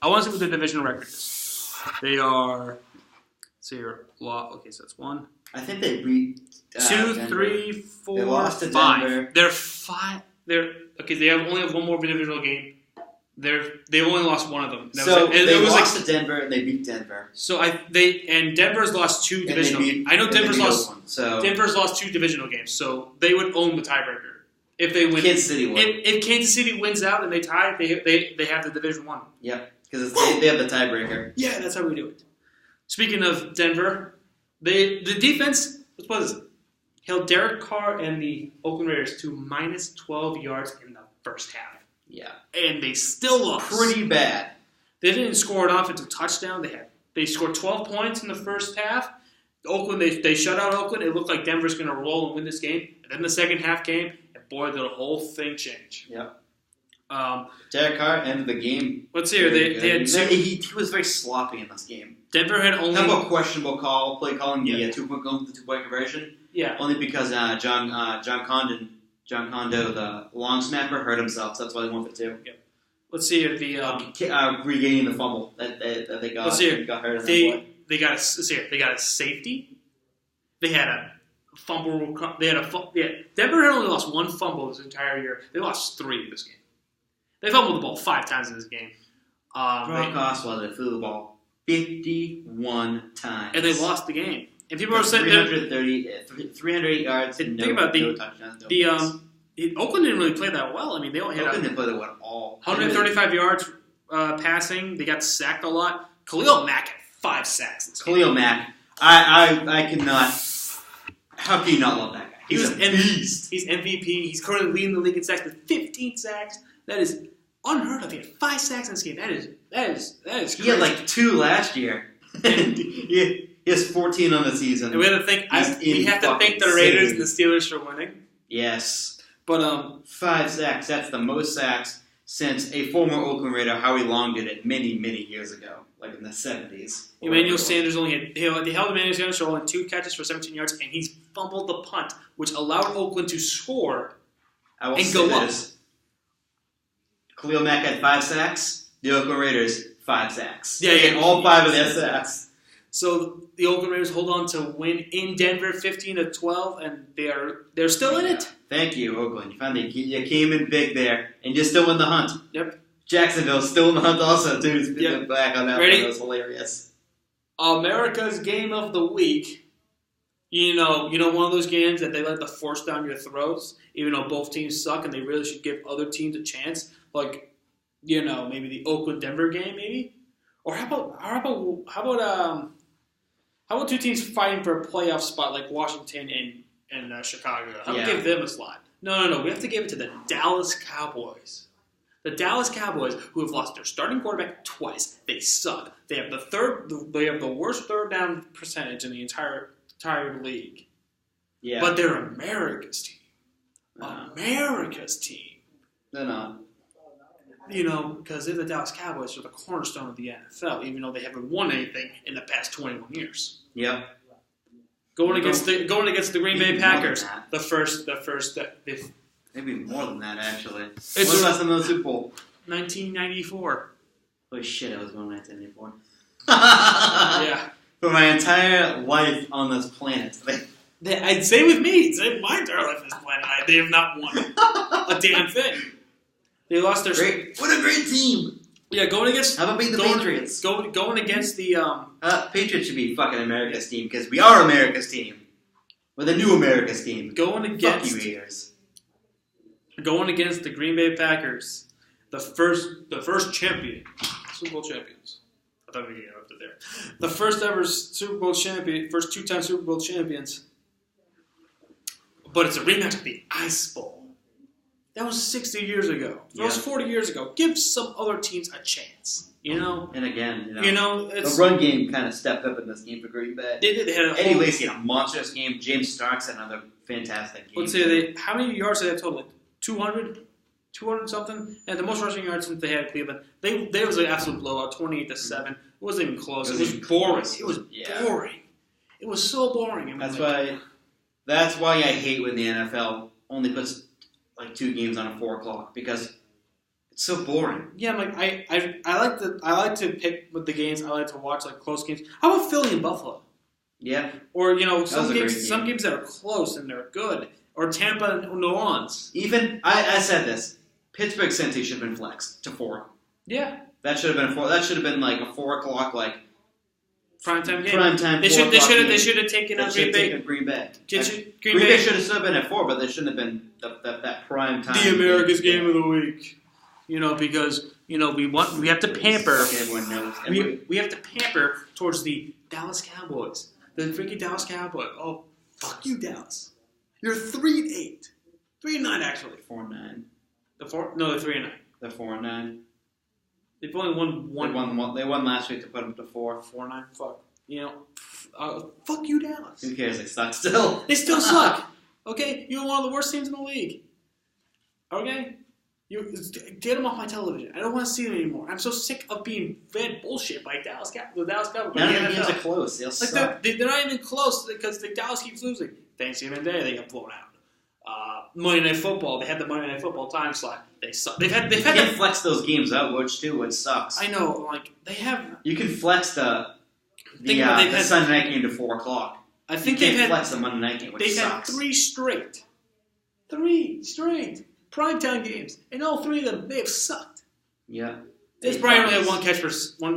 I want to see what their divisional record is. They are. Let's see here. Okay, so that's 1. I think they beat 2, Denver. 3, 4, they lost to 5. Denver. They're 5. They only have one more divisional game. They only lost one of them. They lost to Denver and they beat Denver. So Denver's lost 2 divisional games. I know Denver's lost 2 divisional games, so they would own the tiebreaker if they win. Kansas City won. If Kansas City wins out and they tie, they have the division 1. Yep, because they have the tiebreaker. Yeah, that's how we do it. Speaking of Denver, the defense. Let's put this. Held Derek Carr and the Oakland Raiders to minus 12 yards in the first half. Yeah. And they still lost. Pretty bad. They didn't score an offensive touchdown. They scored 12 points in the first half. Oakland, they shut out Oakland. It looked like Denver's going to roll and win this game. And then the second half came, and boy, did the whole thing change. Yeah. Derek Carr ended the game. Let's see here. They had he was very sloppy in this game. Denver had only... How about questionable play calling the 2-point goal, the 2-point conversion? Yeah. Only because John Condo, the long snapper, hurt himself, so that's why they went for 2. Yep. Let's see here. Regaining the fumble that they got. Let's see here. Got hurt. They got a safety. They had a fumble. Denver had only lost 1 fumble this entire year. They lost 3 this game. They fumbled the ball 5 times in this game. Brock Osweiler threw the ball 51 times. And they lost the game. And people are saying 308 yards. Think No about touchdowns. Oakland didn't really play that well. I mean, they only had Oakland didn't play that well at all. 135 yards passing. They got sacked a lot. Khalil Mack had 5 sacks. Khalil Mack, I cannot. How can you not love that guy? He's a beast. He's MVP. He's currently leading the league in sacks with 15 sacks. That is unheard of. He had 5 sacks in this game. That is crazy. He had like 2 last year. He has 14 on the season. And we have to think. We have to thank the Raiders and the Steelers for winning. Yes, but 5 sacks. That's the most sacks since a former Oakland Raider, Howie Long, did it many years ago, like in the 70s. Emmanuel Sanders they held Emmanuel Sanders to only 2 catches for 17 yards, and he's fumbled the punt, which allowed Oakland to score and go up. Khalil Mack had 5 sacks. The Oakland Raiders 5 sacks. Yeah, all 5 of their sacks. So the Oakland Raiders hold on to win in Denver, 15-12, and they're still in it. Thank you, Oakland. You came in big there, and you're still in the hunt. Yep. Jacksonville's still in the hunt also, too. Yep. Back on that Ready? one. That was hilarious. America's game of the week. You know, one of those games that they let the force down your throats, even though both teams suck and they really should give other teams a chance. Like, maybe the Oakland-Denver game, maybe. Or how about 2 teams fighting for a playoff spot like Washington and Chicago? How about give them a slot? No. We have to give it to the Dallas Cowboys. The Dallas Cowboys, who have lost their starting quarterback twice. They suck. They have the worst third down percentage in the entire league. Yeah. But they're America's team. America's team. They're not. Because they're the Dallas Cowboys, they're the cornerstone of the NFL, even though they haven't won anything in the past 21 years. Yep. Going against the Green Bay Packers, the first. Maybe more than that, actually. It's What's last in the Super Bowl? 1994. Holy shit, I was going 1994. Yeah. For my entire life on this planet. Same with me. Same my entire life on this planet. They have not won a damn thing. They lost their... What a great team! Yeah, going against... How about beat the Patriots? Going against the... Patriots should be fucking America's team, because we are America's team. We're the new America's team. Going against... Fuck you, haters. Going against the Green Bay Packers, the first champion, Super Bowl champions. I thought we could get up to there. The first ever Super Bowl champion, first 2-time Super Bowl champions. But it's a rematch of the Ice Bowl. That was 60 years ago. That was 40 years ago. Give some other teams a chance. And again, it's, the run game kind of stepped up in this game for Green Bay. They had Eddie Lacy had a monstrous game. James Starks had another fantastic game. Let's say how many yards did they total? Like 200 something? And the most rushing yards since they had Cleveland. There was an absolute blowout, 28-7. It wasn't even close. It was boring. It was boring. It was so boring. I mean, that's why I hate when the NFL only puts like 2 games on at 4 o'clock, because it's so boring. Yeah, I like to pick with the games. I like to watch like close games. How about Philly and Buffalo? Yeah. Or some games that are close and they're good. Or Tampa and New Orleans. Even I said this. Pittsburgh Cincy should have been flexed to 4. Yeah. That should have been 4. That should have been like a 4 o'clock primetime game. Primetime. They should have taken out Green Bay. Green Bay. Green Bay should have still been at 4, but they shouldn't have been that prime time. The America's game of the week. Because we have to pamper. Everyone knows. We have to pamper towards the Dallas Cowboys. The freaking Dallas Cowboys. Oh, fuck you, Dallas. You're 3-8. 3-9 actually. 4-9. They're 3-9. They're 4-9. They've only won one. They won last week to put them to 4. 4-9. Fuck. Fuck you, Dallas. Who cares? They suck still. They still suck. Okay, you're one of the worst teams in the league. Okay, get them off my television. I don't want to see them anymore. I'm so sick of being fed bullshit by the Dallas Cowboys. None of the games are close. They'll suck. They're not even close because the Dallas keeps losing. Thanksgiving Day, they got blown out. Monday Night Football, they had the Monday Night Football time slot. They suck. They've had to flex those games out, which sucks. I know, they have. You can flex the Sunday night game to 4 o'clock. I think they've flex the Monday night game, which they've sucks. Had 3 straight. 3 straight. primetime games. In all three of them, they have sucked. Yeah. Des Bryant only had one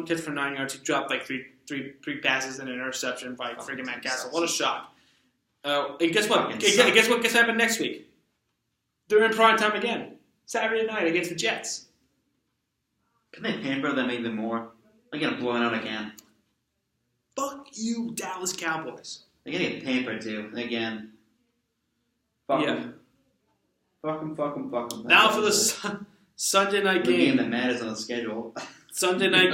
catch for 9 yards. He dropped like three passes and an interception by friggin' Matt Castle. What a shock! And guess what? Guess what? Guess what happened next week? They're in primetime again, Saturday night against the Jets. Can they pamper them even more? They're gonna blow it out again. Fuck you, Dallas Cowboys. They're gonna get pampered too again. Fuck them. Fuck them. Now for the Sunday night game. That matters on the schedule. The Sunday night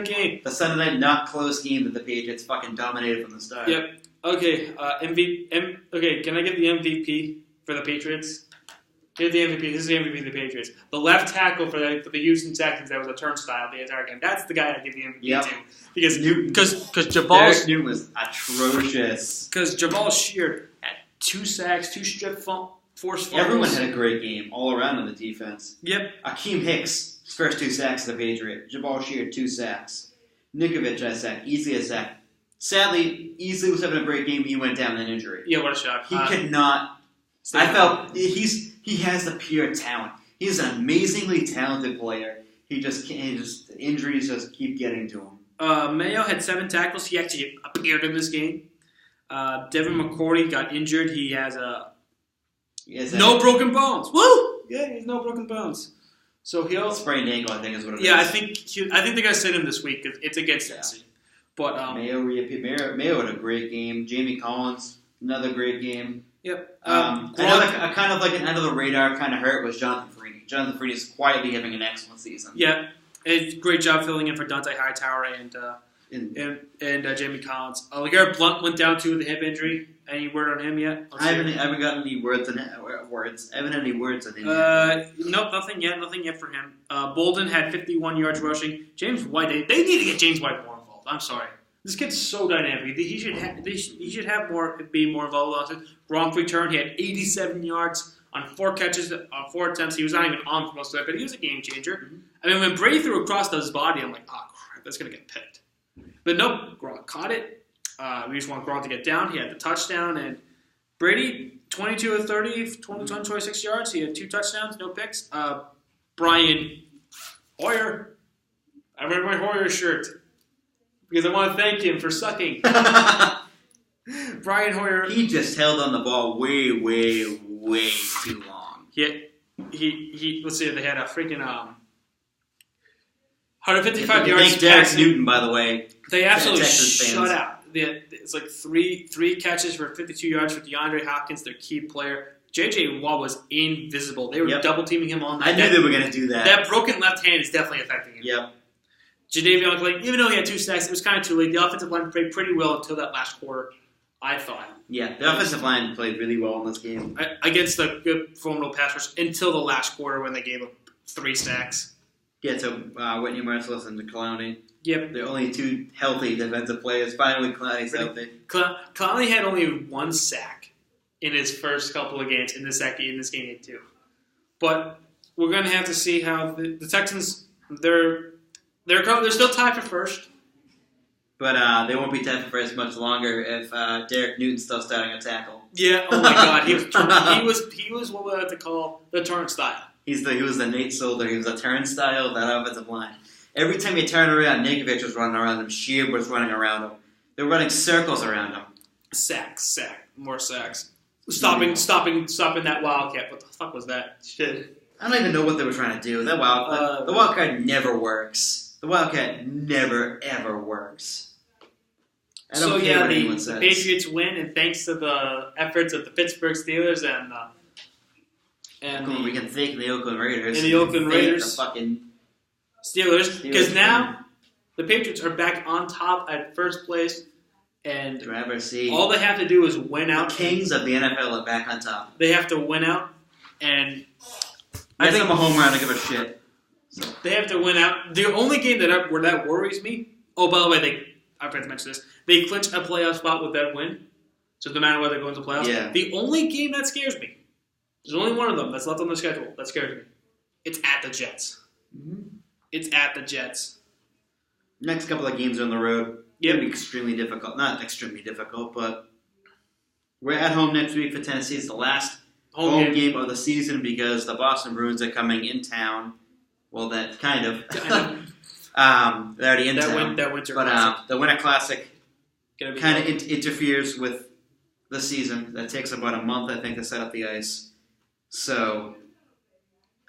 game. The Sunday night not close game that the Patriots fucking dominated from the start. Yep. Okay. Okay. Can I get the MVP for the Patriots? Here's the MVP. This is the MVP of the Patriots. The left tackle for the Houston Texans that was a turnstile the entire game. That's the guy I give the MVP to because Derek Newton was atrocious. Because Jamal Sheard had 2 sacks, 2 strip forced fumbles. Everyone had a great game all around on the defense. Yep. Akeem Hicks, his first 2 sacks of the Patriot. Jamal Sheard, 2 sacks. Nikovic had a sack. Easily a sack. Sadly, Easley was having a great game. He went down with an injury. Yeah, what a shock. He could not. I felt he has the pure talent. He's an amazingly talented player. He just can't. The injuries just keep getting to him. Mayo had 7 tackles. He actually appeared in this game. Devin McCourty got injured. He has no broken bones. Woo! Yeah, he has no broken bones. So he'll sprained ankle, I think, is what it is. Yeah, I think they're gonna sit him this week. It's against Tennessee. But Mayo had a great game. Jamie Collins, another great game. Yep. Another kind of like an under the radar kind of hurt was Jonathan Freeney. Jonathan Freeney is quietly having an excellent season. Yeah, great job filling in for Dante Hightower and Jamie Collins. LeGarrette Blount went down too with a hip injury. Any word on him yet? I haven't gotten any words on him. I haven't had any words on him. Nope, nothing yet. Nothing yet for him. Bolden had 51 yards rushing. James White. They need to get James White more involved. I'm sorry. This kid's so dynamic. He should have be more involved. Gronk returned. He had 87 yards on 4 catches on 4 attempts. He was not even on for most of it, but he was a game changer. Mm-hmm. I mean, when Brady threw across his body, I'm like, oh crap, that's gonna get picked. But nope, Gronk caught it. We just want Gronk to get down. He had the touchdown, and Brady 22 of 30, 26 yards. He had 2 touchdowns, no picks. Brian Hoyer, I wear my Hoyer shirt because I want to thank him for sucking. Brian Hoyer. He just held on the ball way too long. He let's see, they had a freaking 155 yards. Thank Derek Newton, by the way. They absolutely shut out. It's like three catches for 52 yards for DeAndre Hopkins, their key player. J.J. Watt was invisible. They were double teaming him on. I knew they were going to do that. That broken left hand is definitely affecting him. Yep. Jadeveon Clowney, even though he had 2 sacks, it was kind of too late. The offensive line played pretty well until that last quarter, I thought. Yeah, the offensive line played really well in this game. Against the good formidable pass rush until the last quarter when they gave up 3 sacks. Yeah, so Whitney Merciless and Clowney. Yep. They're only 2 healthy defensive players. Finally, Clowney's healthy. Clowney had only 1 sack in his first couple of games. In this game, he had 2. But we're going to have to see how the Texans, they're still tied for first. But they won't be tied for first much longer if Derek Newton's still starting a tackle. Yeah, oh my God. He was what we like to call the turnstile. He was the Nate Solder. He was a turnstile of that offensive line. Every time you turn around, Nikovic was running around him. Sheard was running around him. They were running circles around him. More sacks. Stopping that Wildcat. What the fuck was that? Shit. I don't even know what they were trying to do. The Wildcat never works. The Wildcat never, ever works. I don't care what anyone says. The Patriots win, and thanks to the efforts of the Pittsburgh Steelers and we can thank the Oakland Raiders. And the Oakland Raiders. The fucking Steelers. Because now the Patriots are back on top at first place. And all they have to do is win out. The Kings of the NFL are back on top. They have to win out. And I think I'm a home run. I give a shit. So. They have to win out. The only game that worries me. Oh, by the way, I forgot to mention this. They clinched a playoff spot with that win. So no matter whether they go into the playoffs. Yeah. The only game that scares me. There's only one of them that's left on the schedule that scares me. It's at the Jets. Mm-hmm. It's at the Jets. Next couple of games are on the road. Yep. It'll be extremely difficult. Not extremely difficult, but we're at home next week for Tennessee. It's the last home game of the season because the Boston Bruins are coming in town. Well, that kind of. They're already in town. That Winter Classic. The Winter Classic kind of hard. interferes with the season. That takes about a month, I think, to set up the ice. So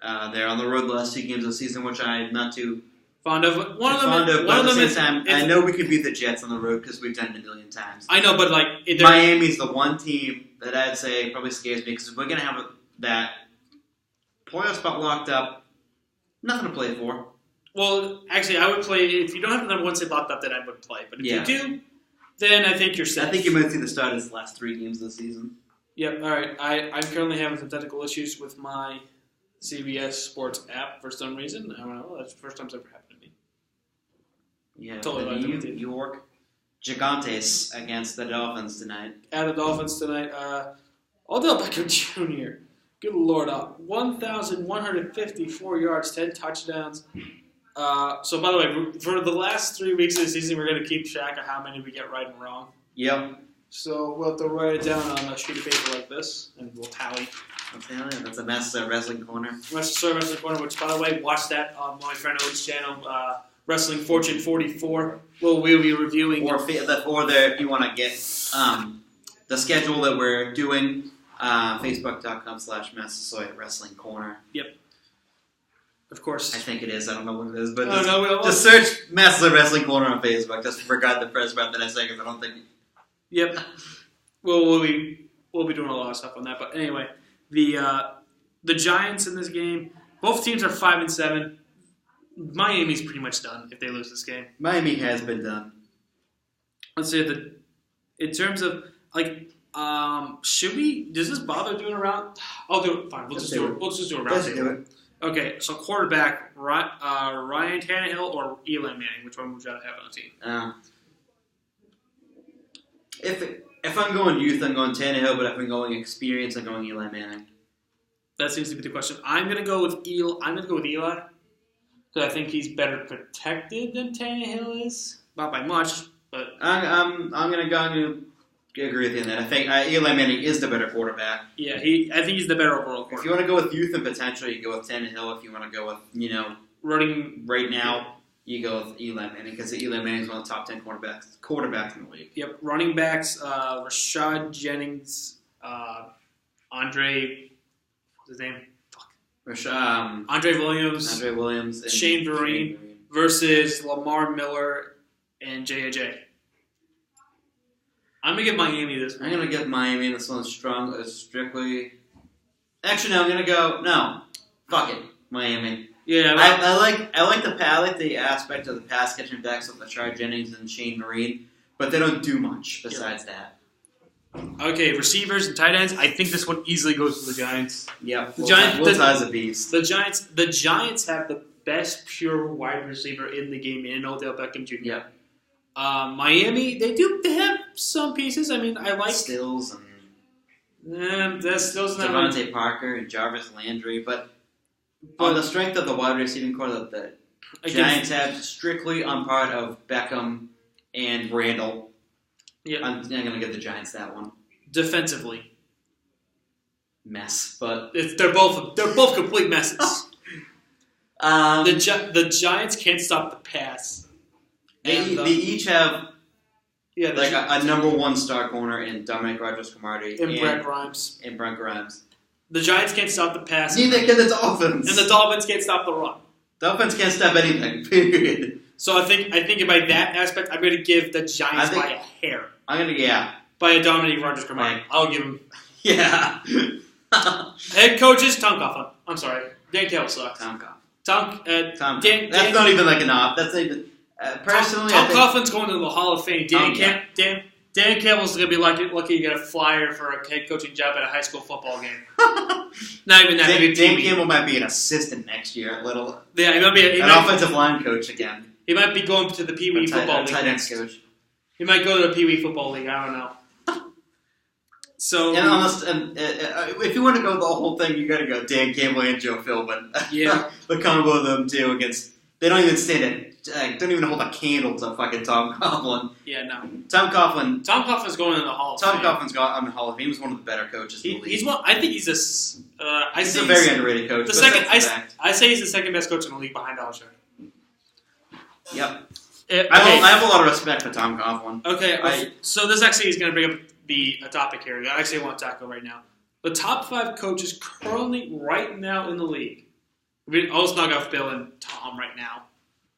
they're on the road the last 2 games of the season, which I'm not too fond of. One of but them at the is. same time, I know we could beat the Jets on the road because we've done it a million times. I know, but like Miami's the one team that I'd say probably scares me because we're gonna have that playoff spot locked up. Nothing to play for. Well, actually, I would play if you don't have the number 1 seed locked up. Then I would play, but if you do, then I think you're safe. I think you might see the start of the last 3 games of the season. Yep. All right. I'm currently having some technical issues with my CBS Sports app for some reason. I don't know. That's the first time it's ever happened to me. Yeah. Totally the New York Gigantes against the Dolphins tonight. At the Dolphins tonight. Odell Beckham Jr. Good Lord. 1,154 yards, 10 touchdowns. So, by the way, for the last 3 weeks of the season, we're going to keep track of how many we get right and wrong. Yep. So we'll have to write it down on a sheet of paper like this, and we'll tally. That's a mess. Wrestling Corner. Wrestling Corner, which, by the way, watch that on my friend Owen's channel, Wrestling Fortune 44. We'll be reviewing. Or if you want to get the schedule that we're doing, Facebook.com/Massasoit Wrestling Corner. Yep. Of course. I think it is. I don't know what it is, but just search Massasoit Wrestling Corner on Facebook. Just forgot the press part that I said because I don't think. Yep. We'll be doing a lot of stuff on that. But anyway, the Giants in this game, both teams are 5-7. Miami's pretty much done if they lose this game. Miami has been done. Let's say that in terms of should we? Does this bother doing a round? I'll do it. Fine. We'll just do it. We'll just do a round. Let's do it. Okay. So quarterback Ryan Tannehill or Eli Manning? Which one would you rather have on the team? If I'm going youth, I'm going Tannehill. But if I'm going experience, I'm going Eli Manning. That seems to be the question. I'm going to go with Eli. Because I think he's better protected than Tannehill is. Not by much, but I'm going to agree with you on that. I think Eli Manning is the better quarterback. Yeah, I think he's the better overall quarterback. If you want to go with youth and potential, you go with Tannehill. If you want to go with running right now, you go with Eli Manning because Eli Manning is one of the top 10 quarterbacks in the league. Yep, running backs: Rashad Jennings, Andre. What's his name? Andre Williams, and Shane Vereen versus Lamar Miller and J.A.J. I'm going to give Miami this one. I'm going to give Miami this one strictly. Actually, no, I'm going to go. No. Fuck it. Miami. Yeah, I like the aspect of the pass catching backs of Rashad Jennings and Shane Vereen, but they don't do much besides that. Okay, receivers and tight ends. I think this one easily goes to the Giants. Yeah, the Giants. Will Ty's a beast. The Giants have the best pure wide receiver in the game in Odell Beckham Jr. Yeah. Miami, they have some pieces. I mean, I like Stills and Stills and Devontae Parker and Jarvis Landry, but on the strength of the wide receiving core that the Giants have, strictly on part of Beckham and Randall. Yeah, I'm going to give the Giants that one. Defensively, mess, but they're both complete messes. The Giants can't stop the pass. They each have a number 1 star corner in Dominic Rodgers-Cromartie and Brent Grimes. The Giants can't stop the pass. Neither can the Dolphins. And the Dolphins can't stop the run. Dolphins can't stop anything. Period. So I think by that aspect, I'm going to give the Giants by a hair. I'm going to by a Dominic Rodgers-Cromartie. I'll give him. Yeah. Head coaches, Tom Coughlin. I'm sorry, Dan Campbell sucks. Tom Coughlin. Tom. That's not even like an op. That's not even. Personally, Tom Coughlin's going to the Hall of Fame. Dan Campbell's going to be lucky to get a flyer for a head coaching job at a high school football game. Not even that. Dan Campbell might be an assistant next year. He might be an offensive line coach again. He might be going to the Pee Wee football league. Tight end coach. He might go to the Pee Wee football league. I don't know. So, if you want to go the whole thing, you got to go Dan Campbell and Joe Philbin. Yeah, the combo of them two against They don't even stand it. Don't even hold a candle to fucking Tom Coughlin. Yeah, no. Tom Coughlin's going in the Hall of Tom Fame. Coughlin's gone on the Hall of Fame. He was one of the better coaches in the league. He's one. I think he's a. He's a very underrated coach. The second, I say he's the second best coach in the league behind Alshon. Yep. Okay. I have a lot of respect for Tom Coughlin. Okay, so this actually is going to bring up a topic here that I actually want to tackle right now. The top 5 coaches currently right now in the league. I'll just knock off Bill and Tom right now.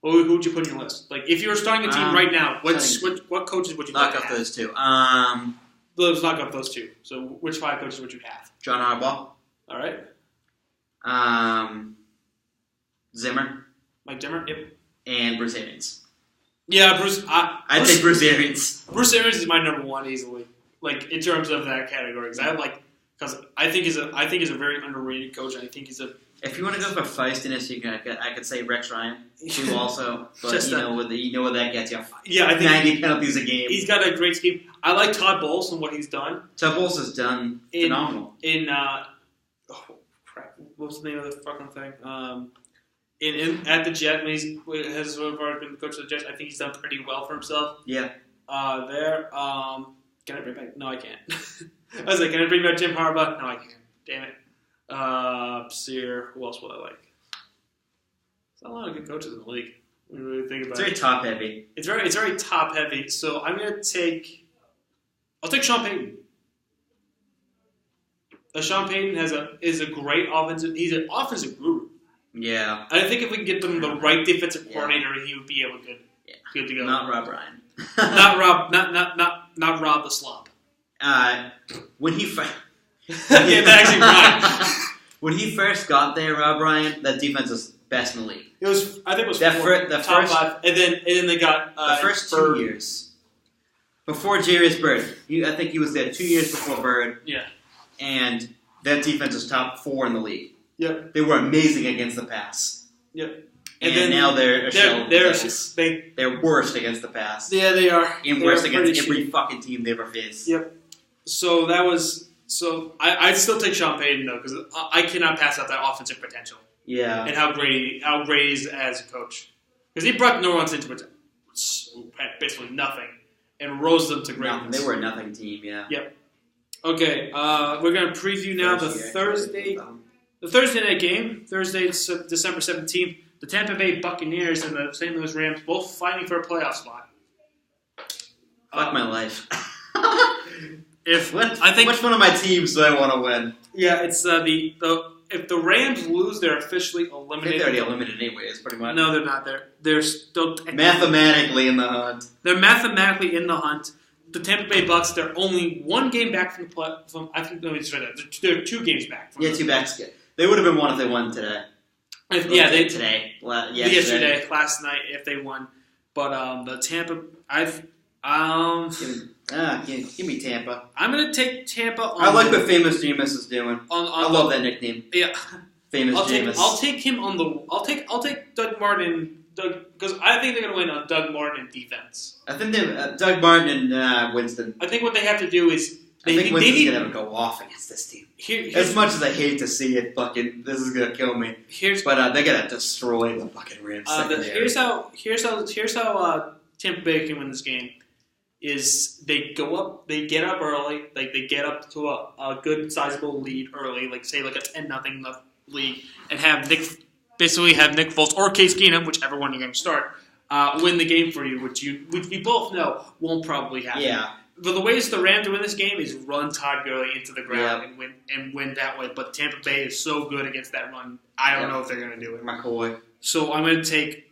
Who would you put on your list? Like, if you were starting a team right now, what coaches would you knock off those 2? Let's knock off those 2. So, which 5 coaches would you have? John Harbaugh. All right. Zimmer. Mike Zimmer. Yep. And Bruce Arians. Yeah, Bruce. I'd say Bruce Arians. Bruce Arians is my number 1 easily. Like, in terms of that category, because I think he's a very underrated coach. I think he's a. If you want to go for feistiness, I could say Rex Ryan, who also, but you know what that gets you. Yeah, I think 90 penalties a game. He's got a great scheme. I like Todd Bowles and what he's done. Todd Bowles has done phenomenal. What's the name of the fucking thing? At the Jet, when he has been the coach of the Jets, I think he's done pretty well for himself. Yeah. Can I bring back? No, I can't. I was like, can I bring back Jim Harbaugh? No, I can't. Damn it. Sear. Who else would I like? There's not a lot of good coaches in the league. When you really think about it. It's very top heavy. It's very top heavy. So I'm gonna take. I'll take Sean Payton. Sean Payton is a great offensive. He's an offensive guru. Yeah. I think if we can get them the right defensive coordinator, he would be able to good to go. Not Rob Ryan. Not Rob the Slob. When he yeah, that's actually right. When he first got there, Rob Ryan, that defense was best in the league. I think it was the top first 5, and then they got the first 2 years before Jarius Byrd. I think he was there 2 years before Byrd. Yeah, and that defense was top 4 in the league. Yep, they were amazing against the pass. Yep, and then now they're worst against the pass. Yeah, they are. And worst against every fucking team they ever faced. Yep. So that was. So I'd still take Sean Payton though, because I cannot pass up that offensive potential. Yeah. And how great he is as a coach, because he brought New Orleans into basically nothing and rose them to greatness. They were a nothing team. Yeah. Yep. Okay. We're gonna preview now the Thursday night game. Thursday, December 17th. The Tampa Bay Buccaneers and the St. Louis Rams both fighting for a playoff spot. Fuck my life. Which one of my teams do I want to win? Yeah, it's if the Rams lose, they're officially eliminated. I think they're already eliminated anyways, pretty much. No, they're not. They're still mathematically in the hunt. They're mathematically in the hunt. The Tampa Bay Bucks, they're only 1 game back from I think they're 2 games back. From 2 backs. They would have been 1 if they won today. Yesterday, last night, if they won. But the Tampa, give me Tampa. I'm gonna take Tampa. I like what Famous Jameis is doing. I love that nickname. Yeah, Famous Jameis. I'll take him on the. I'll take Doug Martin. Because I think they're gonna win on Doug Martin defense. I think Doug Martin and Winston. I think what they have to do is I think Winston's gonna go off against this team. As much as I hate to see it, this is gonna kill me. But they're gonna destroy the fucking Rams. Here's how Tampa Bay can win this game. Is they get up early, like they get up to a good sizable lead early, like say like a 10-0 lead, and have Nick Foles or Case Keenum, whichever one you're going to start, win the game for you, which we both know won't probably happen. Yeah. But the ways the Rams to win this game is run Todd Gurley into the ground and win that way. But Tampa Bay is so good against that run. I don't know if they're going to do it. McCoy. So I will take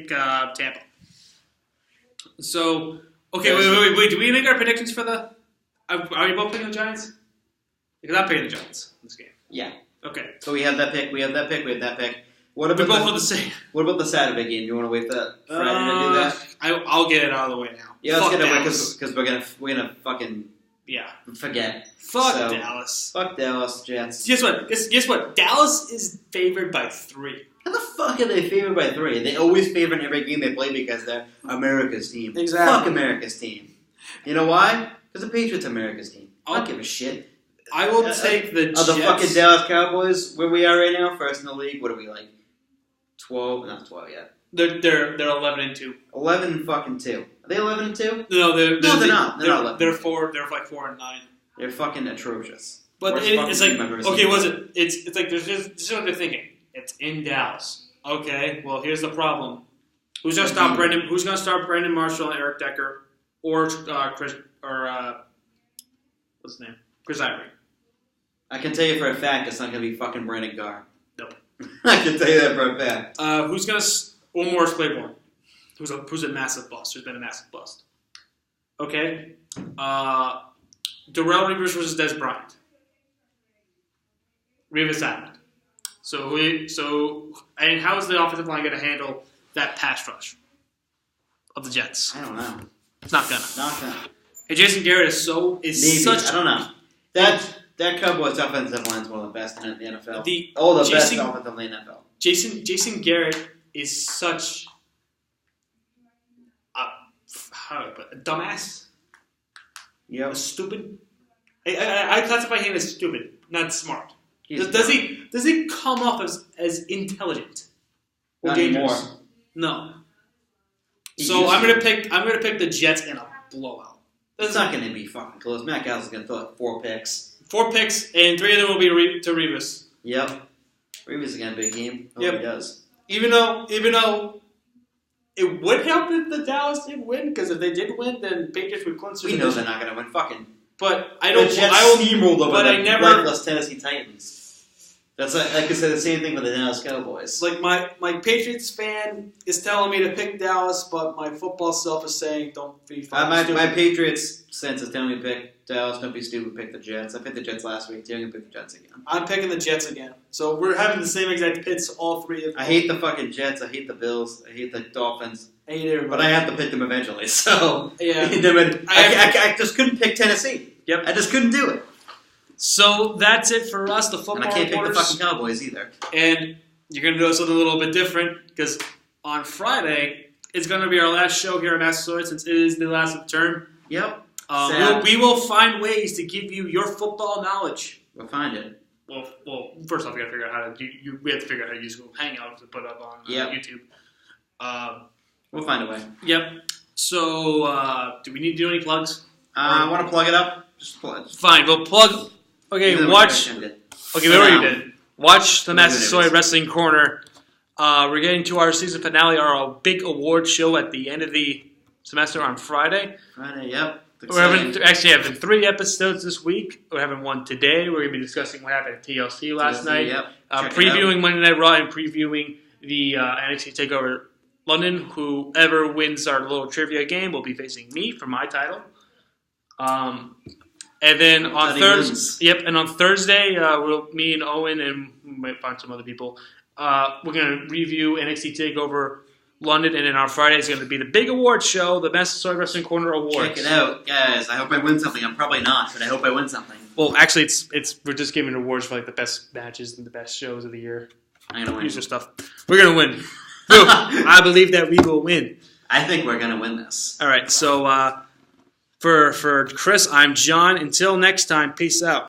Tampa. So okay, wait. Do we make our predictions for the? Are you both picking the Giants? Because I'm picking the Giants in this game. Yeah. Okay. So we have that pick. We have that pick. What about we both the same. What about the Saturday game? Do you want to wait for Friday to do that? I'll get it out of the way now. Yeah, let's get it away because we're gonna fucking forget. Fuck Dallas. Fuck Dallas Jets. Guess what? Dallas is favored by 3. How the fuck are they favored by 3? They always favor in every game they play because they're America's team. Exactly. Fuck America's team. You know why? Because the Patriots are America's team. I don't give a shit. I will take the Jets. The fucking Dallas Cowboys, where we are right now, first in the league. What are we like? 12? Not 12 yet. They're 11-2. 11-2. Are they 11-2? No, they're not. They're not 11. They're like 4-9. They're fucking atrocious. But it's like, okay, was it? It's like this is what they're thinking. It's in Dallas. Okay, well here's the problem. Who's gonna stop Brendan? Who's gonna start Brandon Marshall and Eric Decker or Chris or what's his name? Chris Ivory. I can tell you for a fact it's not gonna be fucking Brandon Carr. Nope. I can tell you that for a fact. Who's gonna? Or Morris Claiborne, who's a massive bust. Who's been a massive bust. Okay. Darrell Reavers versus Des Bryant. Revis Island. And how is the offensive line going to handle that pass rush of the Jets? I don't know. It's not gonna. Not gonna. And Jason Garrett is Maybe. such. I don't know. That Cowboys offensive line is one of the best in the NFL. The best offensive line in the NFL. Jason Garrett is such a dumbass. Yeah. Stupid. I classify him as stupid, not smart. Does he come off as intelligent or Not dangerous? anymore. No. He So used I'm to. gonna pick the Jets in a blowout. It's not going to be fucking close. Matt Cassel's going to throw like 4 picks. 4 picks, and 3 of them will be to Revis. Yep. Revis is going to be a big game. Hope he does. Even though it would help if the Dallas did win, because if they did win, then Patriots would clinch. We know they're not going to win. Fucking. But I don't. The Jets steamrolled over the lifeless Tennessee Titans. That's like I said, the same thing with the Dallas Cowboys. Like my Patriots fan is telling me to pick Dallas, but my football self is saying don't be fucking my Patriots sense is telling me to pick Dallas. Don't be stupid. Pick the Jets. I picked the Jets last week. I'm gonna pick the Jets again. I'm picking the Jets again. So we're having the same exact pits, all 3 of them. I hate the fucking Jets. I hate the Bills. I hate the Dolphins. I hate everybody. But I have to pick them eventually. So yeah, I just couldn't pick Tennessee. Yep, I just couldn't do it. So that's it for us, the football And I can't reporters. pick the fucking Cowboys either. And you're going to do something a little bit different, because on Friday, it's going to be our last show here at Massasoit, since it is the last of the term. Yep. We will find ways to give you your football knowledge. We'll find it. Well, first off, we got to figure out how to we have to figure out how to use Google Hangouts to put up on YouTube. We'll find a way. Yep. So, do we need to do any plugs? I want to plug it up. Just plug. Fine. We'll plug. Okay, watch. Okay, we already did. Watch the Massasoit Wrestling Corner. We're getting to our season finale, our big award show at the end of the semester on Friday. Yep. We're having 3 episodes this week. We're having one today. We're going to be discussing what happened at TLC last night. Yep. Previewing Monday Night Raw and previewing the NXT TakeOver London. Whoever wins our little trivia game will be facing me for my title. And then on Thursday, me and Owen, and we might find some other people, we're going to review NXT TakeOver London, and then on Friday is going to be the big award show, the Massasoit Wrestling Corner Awards. Check it out, guys. I hope I win something. I'm probably not, but I hope I win something. Well, actually, it's we're just giving awards for like the best matches and the best shows of the year. I'm going to win. User stuff. We're going to win. I believe that we will win. I think we're going to win this. All right, so for Chris, I'm John. Until next time, peace out.